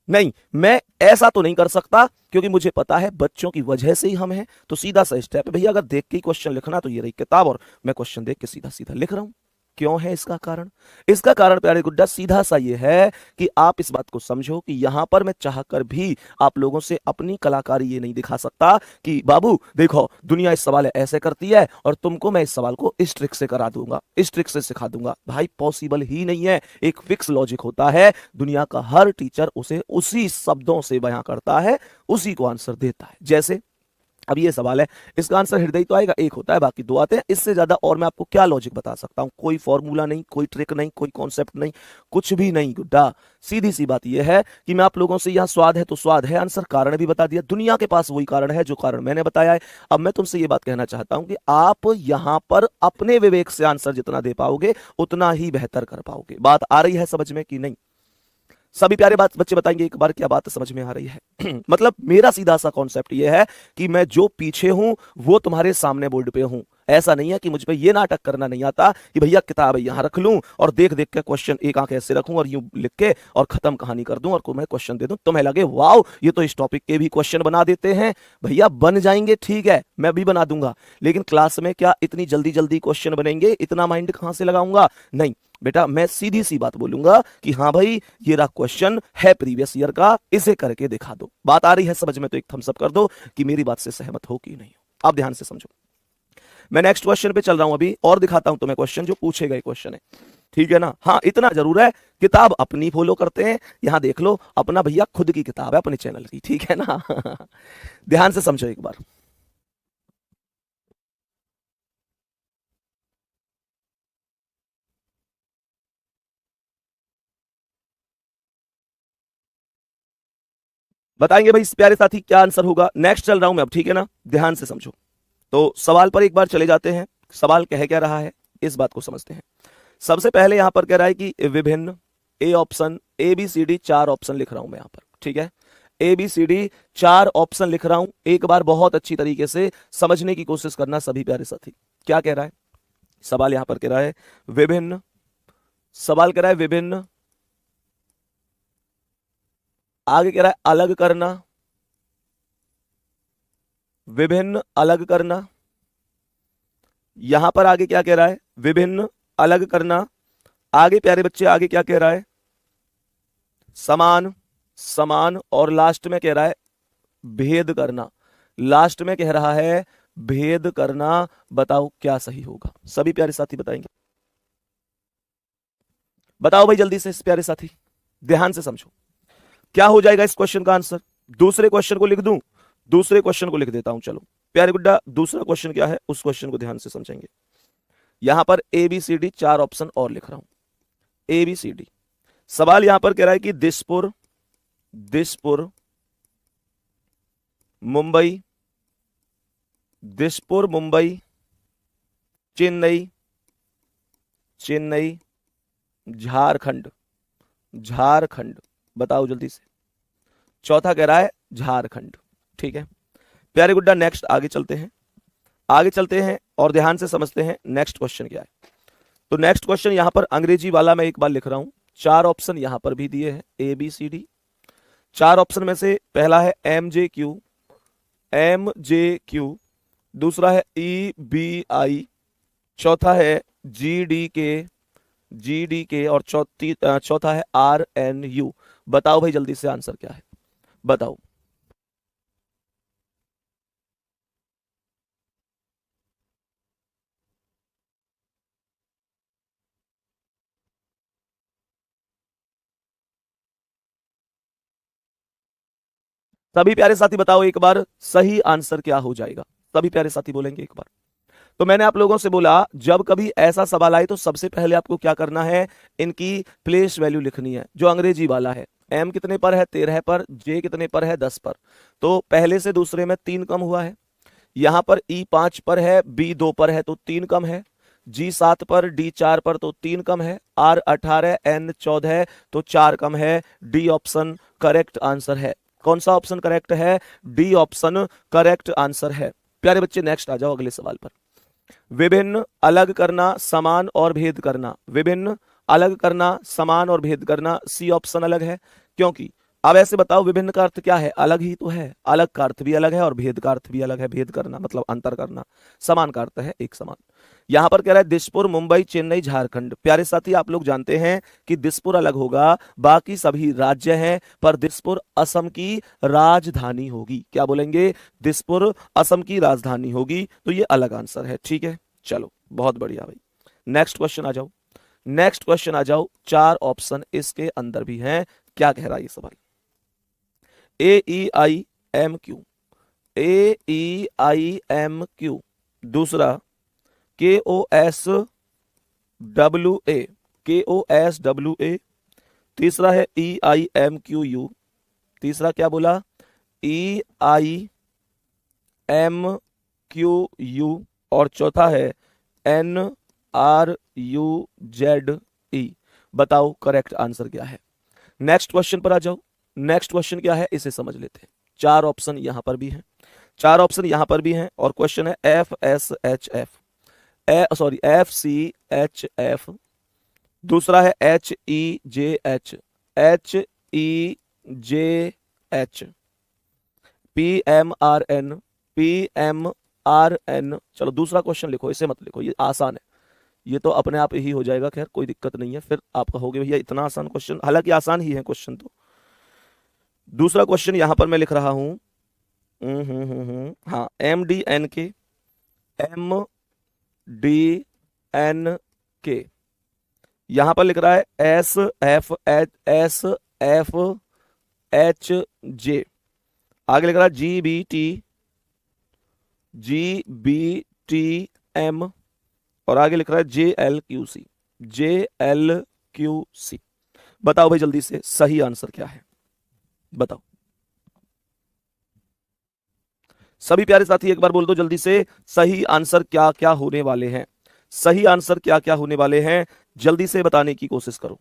नहीं, मैं ऐसा तो नहीं कर सकता क्योंकि मुझे पता है बच्चों की वजह से ही हम हैं। तो सीधा सा स्टेप है भैया, अगर देख के ही क्वेश्चन लिखना तो ये रही किताब और मैं क्वेश्चन देख के सीधा सीधा लिख रहा हूं। क्यों है इसका कारण? इसका कारण प्यारे गुड्डा सीधा सा ये है कि आप इस बात को समझो कि यहां पर मैं चाहकर भी आप लोगों से अपनी कलाकारी ये नहीं दिखा सकता कि बाबू देखो दुनिया इस सवाल ऐसे करती है और तुमको मैं इस सवाल को इस ट्रिक से करा दूंगा, इस ट्रिक से सिखा दूंगा। भाई पॉसिबल ही नहीं है। एक फिक्स लॉजिक होता है, दुनिया का हर टीचर उसे उसी शब्दों से बयां करता है, उसी को आंसर देता है। जैसे अब ये सवाल है, इसका आंसर हृदय तो आएगा, एक होता है, बाकी दो आते हैं। इससे ज्यादा और मैं आपको क्या लॉजिक बता सकता हूं? कोई फॉर्मूला नहीं, कोई ट्रिक नहीं, कोई कॉन्सेप्ट नहीं, कुछ भी नहीं गुड्डा। सीधी सी बात यह है कि मैं आप लोगों से यहां स्वाद है तो स्वाद है आंसर, कारण भी बता दिया। दुनिया के पास वही कारण है जो कारण मैंने बताया है। अब मैं तुमसे ये बात कहना चाहता हूं कि आप यहां पर अपने विवेक से आंसर जितना दे पाओगे उतना ही बेहतर कर पाओगे। बात आ रही है समझ में कि नहीं? सभी प्यारे बात बच्चे बताएंगे एक बार क्या बात समझ में आ रही है? मतलब मेरा सीधा सा कॉन्सेप्ट ये है कि मैं जो पीछे हूं वो तुम्हारे सामने बोर्ड पे हूं। ऐसा नहीं है कि मुझ पे ये नाटक करना नहीं आता कि भैया किताब यहां रख लूं और देख देख के क्वेश्चन एक आंख ऐसे रखूं और यूं लिख के और खत्म कहानी कर दूं और तुम्हें क्वेश्चन दे दूं, तुम्हें लगे वाओ ये तो इस टॉपिक के भी क्वेश्चन बना देते हैं। भैया बन जाएंगे, ठीक है, मैं भी बना दूंगा, लेकिन क्लास में क्या इतनी जल्दी जल्दी क्वेश्चन बनेंगे? इतना माइंड कहां से लगाऊंगा? नहीं बेटा, मैं सीधी सी बात बोलूंगा कि हाँ भाई ये रहा क्वेश्चन है प्रीवियस ईयर का, इसे करके दिखा दो। बात आ रही है समझ में? तो एक थम्स अप कर दो कि मेरी बात से सहमत हो कि नहीं हो। आप ध्यान से समझो, मैं नेक्स्ट क्वेश्चन पे चल रहा हूं अभी और दिखाता हूं तुम्हें क्वेश्चन जो पूछे गए क्वेश्चन है, ठीक है ना? हाँ इतना जरूर है, किताब अपनी फॉलो करते हैं, यहां देख लो अपना भैया खुद की किताब है अपने चैनल की, ठीक है ना? ध्यान से समझो एक बार। बताएंगे भाई इस प्यारे साथी क्या आंसर होगा? नेक्स्ट चल रहा हूं मैं अब, ठीक है ना? ध्यान से समझो। तो सवाल पर एक बार चले जाते हैं, सवाल कह क्या रहा है इस बात को समझते हैं। सबसे पहले यहां पर कह रहा है कि विभिन्न A option, A B C D, चार ऑप्शन लिख रहा हूं मैं यहां पर, ठीक है? ए बी सी डी चार ऑप्शन लिख रहा हूं, एक बार बहुत अच्छी तरीके से समझने की कोशिश करना सभी प्यारे साथी। क्या कह रहा है सवाल? यहां पर कह रहा है विभिन्न, सवाल कह रहा है विभिन्न, आगे कह रहा है अलग करना, विभिन्न अलग करना। यहां पर आगे क्या कह रहा है? विभिन्न अलग करना। आगे प्यारे बच्चे आगे क्या कह रहा है? समान, समान। और लास्ट में कह रहा है भेद करना, लास्ट में कह रहा है भेद करना। बताओ क्या सही होगा? सभी प्यारे साथी बताएंगे, बताओ भाई जल्दी से इस प्यारे साथी, ध्यान से समझो क्या हो जाएगा इस क्वेश्चन का आंसर। दूसरे क्वेश्चन को लिख दूं? दूसरे क्वेश्चन को लिख देता हूं, चलो प्यारे गुड्डा दूसरा क्वेश्चन क्या है उस क्वेश्चन को ध्यान से समझेंगे। यहां पर ए बी सी डी चार ऑप्शन और लिख रहा हूं, ए बी सी डी। सवाल यहां पर कह रहा है कि दिसपुर, दिसपुर मुंबई, दिसपुर मुंबई, चेन्नई, चेन्नई, झारखंड, झारखंड। बताओ जल्दी से। चौथा कह रहा है झारखंड, ठीक है? प्यारे गुड्डा नेक्स्ट आगे चलते हैं, आगे चलते हैं और ध्यान से समझते हैं नेक्स्ट क्वेश्चन क्या है। तो नेक्स्ट क्वेश्चन यहां पर अंग्रेजी वाला मैं एक बार लिख रहा हूं, 4 ऑप्शन यहां पर भी दिए हैं ABCD। 4 ऑप्शन में से पहला है MJQ, दूसरा है EBI, चौथा है GDK और चौथा है RNU। बताओ भाई जल्दी से आंसर क्या है, बताओ। सभी प्यारे साथी बताओ एक बार सही आंसर क्या हो जाएगा, सभी प्यारे साथी बोलेंगे एक बार। तो मैंने आप लोगों से बोला जब कभी ऐसा सवाल आए तो सबसे पहले आपको क्या करना है, इनकी प्लेस वैल्यू लिखनी है। जो अंग्रेजी वाला है M कितने पर है 13 पर, J कितने पर है 10 पर, तो पहले से दूसरे में 3 कम हुआ है। यहां पर E 5 पर है, B 2 पर है तो 3 कम है, G 7 पर, D 4 पर तो 3 कम है, R 18, N 14 तो 4 कम है। D ऑप्शन करेक्ट आंसर है। कौन सा ऑप्शन करेक्ट है, D ऑप्शन करेक्ट आंसर है। प्यारे बच्चे नेक्स्ट आ जाओ अगले सवाल पर। विभिन्न अलग करना समान और भेद करना, विभिन्न अलग करना समान और भेद करना, C ऑप्शन अलग है। क्योंकि अब ऐसे बताओ विभिन्न का अर्थ क्या है, अलग ही तो है, अलग का अर्थ भी अलग है और भेद का अर्थ भी अलग है। भेद करना मतलब अंतर करना, समान का अर्थ है एक समान। यहां पर कह रहा है दिसपुर मुंबई चेन्नई झारखंड। प्यारे साथी आप लोग जानते हैं कि दिसपुर अलग होगा, बाकी सभी राज्य हैं, पर दिसपुर असम की राजधानी होगी। क्या बोलेंगे, दिसपुर असम की राजधानी होगी, तो ये अलग आंसर है। ठीक है चलो बहुत बढ़िया भाई। नेक्स्ट क्वेश्चन आ जाओ, नेक्स्ट क्वेश्चन आ जाओ। 4 ऑप्शन इसके अंदर भी हैं। क्या कह रहा है ये सवाल, AEIMQ, AEIMQ, दूसरा KOSWA, तीसरा है EIMQU, तीसरा क्या बोला EIMQU और चौथा है NRUZE। बताओ करेक्ट आंसर क्या है। नेक्स्ट क्वेश्चन पर आ जाओ। नेक्स्ट क्वेश्चन क्या है इसे समझ लेते हैं। 4 ऑप्शन यहां पर भी हैं, 4 ऑप्शन यहां पर भी हैं और क्वेश्चन है FCHF, दूसरा है HEJH, PMRN। चलो दूसरा क्वेश्चन लिखो, इसे मत लिखो, ये आसान है, ये तो अपने आप ही हो जाएगा। खैर कोई दिक्कत नहीं है, फिर आप कहोगे भैया इतना आसान क्वेश्चन, हालांकि आसान ही है क्वेश्चन तो। दूसरा क्वेश्चन यहां पर मैं लिख रहा हूं, हाँ MDNK, MDNK, यहां पर लिख रहा है SFHJ, आगे लिख रहा है GBTM और आगे लिख रहा है JLQC। बताओ भाई जल्दी से सही आंसर क्या है, बताओ। सभी प्यारे साथी एक बार बोल दो जल्दी से सही आंसर क्या क्या होने वाले हैं, सही आंसर क्या क्या होने वाले हैं, जल्दी से बताने की कोशिश करो।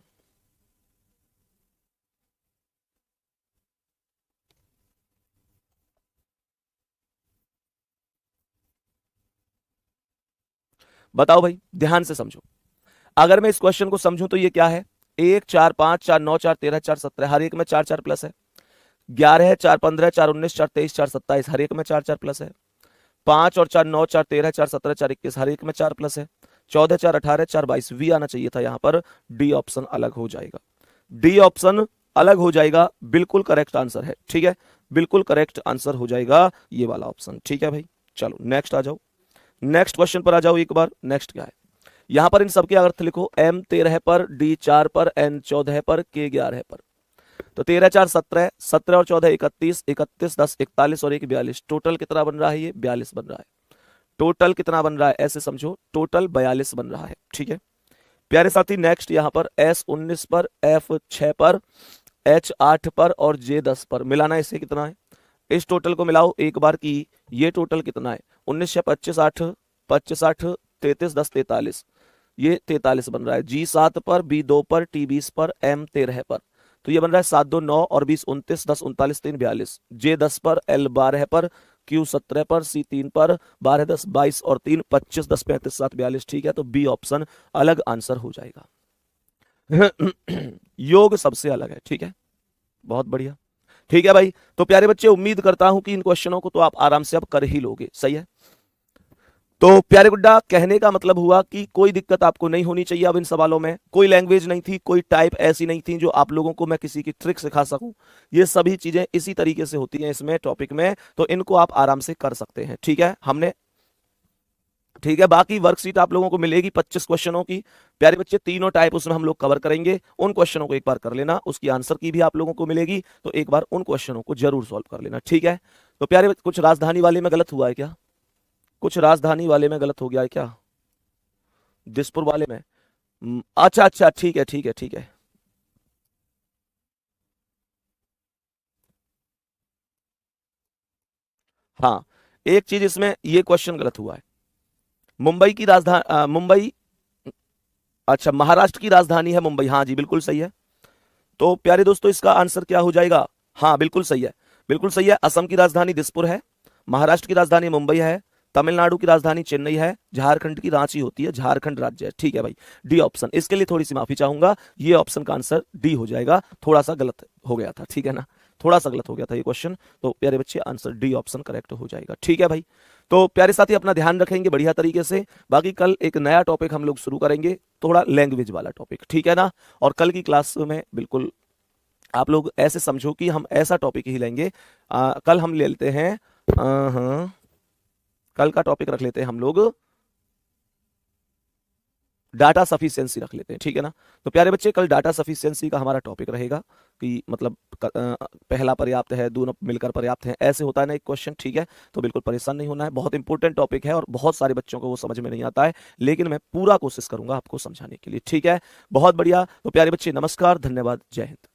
बताओ भाई ध्यान से समझो। अगर मैं इस क्वेश्चन को समझूं तो ये क्या है, 1 4 5 4 9 4 13 4 17, हर एक में 4 4 प्लस है। 11 है 4 15 4 19 4 23 4 27, हर एक में 4 4 प्लस है। 5 और 4 9 4 13 4 17 4 21, हर एक में 4 प्लस है। 14 4 18 4 22, वी आना चाहिए था यहां पर, डी ऑप्शन अलग हो जाएगा, डी ऑप्शन अलग हो जाएगा, बिल्कुल करेक्ट आंसर है। ठीक है बिल्कुल करेक्ट आंसर हो जाएगा ये वाला ऑप्शन। ठीक है भाई चलो नेक्स्ट आ जाओ, नेक्स्ट क्वेश्चन पर आ जाओ एक बार। नेक्स्ट क्या है, यहां पर इन सबके अर्थ लिखो, M 13 पर, D 4 पर, N 14 पर, K 11 पर। तो 13 4 17, 17 और 14 31, 31 10 41 और 1 42, टोटल कितना बन रहा है, ये 42 बन रहा है। टोटल कितना बन रहा है ऐसे समझो, टोटल 42 बन रहा है। ठीक है प्यारे साथी नेक्स्ट यहां पर S 19 पर, F 6 पर, H 8 पर और J 10 पर, मिलाना इसे कितना है, इस टोटल को मिलाओ एक बार की, ये टोटल कितना है 19 6 25 8 25 8 33 10 43, ये 43 बन रहा है। G 7 पर, B 2 पर, T 20 पर, M 13 पर, तो ये बन रहा है 7 2 9 और 20 29 10 39 3 42। J 10 पर, L 12 पर, Q 17 पर, C 3 पर, 12 10 22 और 3 25 10 35 7 42। ठीक है, तो बी ऑप्शन अलग आंसर हो जाएगा। योग सबसे अलग है। ठीक है, बहुत बढ़िया। ठीक है भाई, तो प्यारे बच्चे उम्मीद करता हूं कि इन क्वेश्चनों को तो आप आराम से अब कर ही लोगे। सही है, तो प्यारे गुड्डा कहने का मतलब हुआ कि कोई दिक्कत आपको नहीं होनी चाहिए। अब इन सवालों में कोई लैंग्वेज नहीं थी, कोई टाइप ऐसी नहीं थी जो आप लोगों को मैं किसी की ट्रिक सिखा सकूं। ये सभी चीजें इसी तरीके से होती हैं इसमें टॉपिक में, तो इनको आप आराम से कर सकते हैं। ठीक है, हमने ठीक है, बाकी वर्कशीट आप लोगों को मिलेगी 25 क्वेश्चनों की। प्यारे बच्चे तीनों टाइप उसमें हम लोग कवर करेंगे। उन क्वेश्चनों को एक बार कर लेना, उसकी आंसर की भी आप लोगों को मिलेगी, तो एक बार उन क्वेश्चनों को जरूर सॉल्व कर लेना। ठीक है, तो प्यारे कुछ राजधानी वाले में गलत हुआ है क्या? कुछ राजधानी वाले में गलत हो गया है क्या? दिसपुर वाले में? अच्छा अच्छा, ठीक है ठीक है ठीक है। हाँ, एक चीज इसमें ये क्वेश्चन गलत हुआ है। मुंबई की राजधानी मुंबई, अच्छा महाराष्ट्र की राजधानी है मुंबई। हाँ जी, बिल्कुल सही है। तो प्यारे दोस्तों इसका आंसर क्या हो जाएगा? हाँ बिल्कुल सही है, बिल्कुल सही है। असम की राजधानी दिसपुर है, महाराष्ट्र की राजधानी मुंबई है, तमिलनाडु की राजधानी चेन्नई है, झारखंड की रांची होती है, झारखंड राज्य है। ठीक है भाई, डी ऑप्शन। इसके लिए थोड़ी सी माफी चाहूंगा, ये ऑप्शन का आंसर डी हो जाएगा। थोड़ा सा गलत हो गया था, ठीक है ना, थोड़ा सा गलत हो गया था ये क्वेश्चन। तो प्यारे बच्चे आंसर डी ऑप्शन करेक्ट हो जाएगा। ठीक है भाई, तो प्यारे साथी अपना ध्यान रखेंगे बढ़िया तरीके से। बाकी कल एक नया टॉपिक हम लोग शुरू करेंगे, थोड़ा लैंग्वेज वाला टॉपिक। ठीक है ना, और कल की क्लास में बिल्कुल आप लोग ऐसे समझो कि हम ऐसा टॉपिक ही लेंगे। कल हम ले लेते हैं, हाँ कल का टॉपिक रख लेते हैं हम लोग डाटा सफिशिएंसी रख लेते हैं। ठीक है ना, तो प्यारे बच्चे कल डाटा सफिशिएंसी का हमारा टॉपिक रहेगा कि मतलब पहला पर्याप्त है, दोनों मिलकर पर्याप्त है, ऐसे होता है ना एक क्वेश्चन। ठीक है, तो बिल्कुल परेशान नहीं होना है, बहुत इंपॉर्टेंट टॉपिक है और बहुत सारे बच्चों को वो समझ में नहीं आता है, लेकिन मैं पूरा कोशिश करूंगा आपको समझाने के लिए। ठीक है, बहुत बढ़िया। तो प्यारे बच्चे नमस्कार, धन्यवाद, जय हिंद।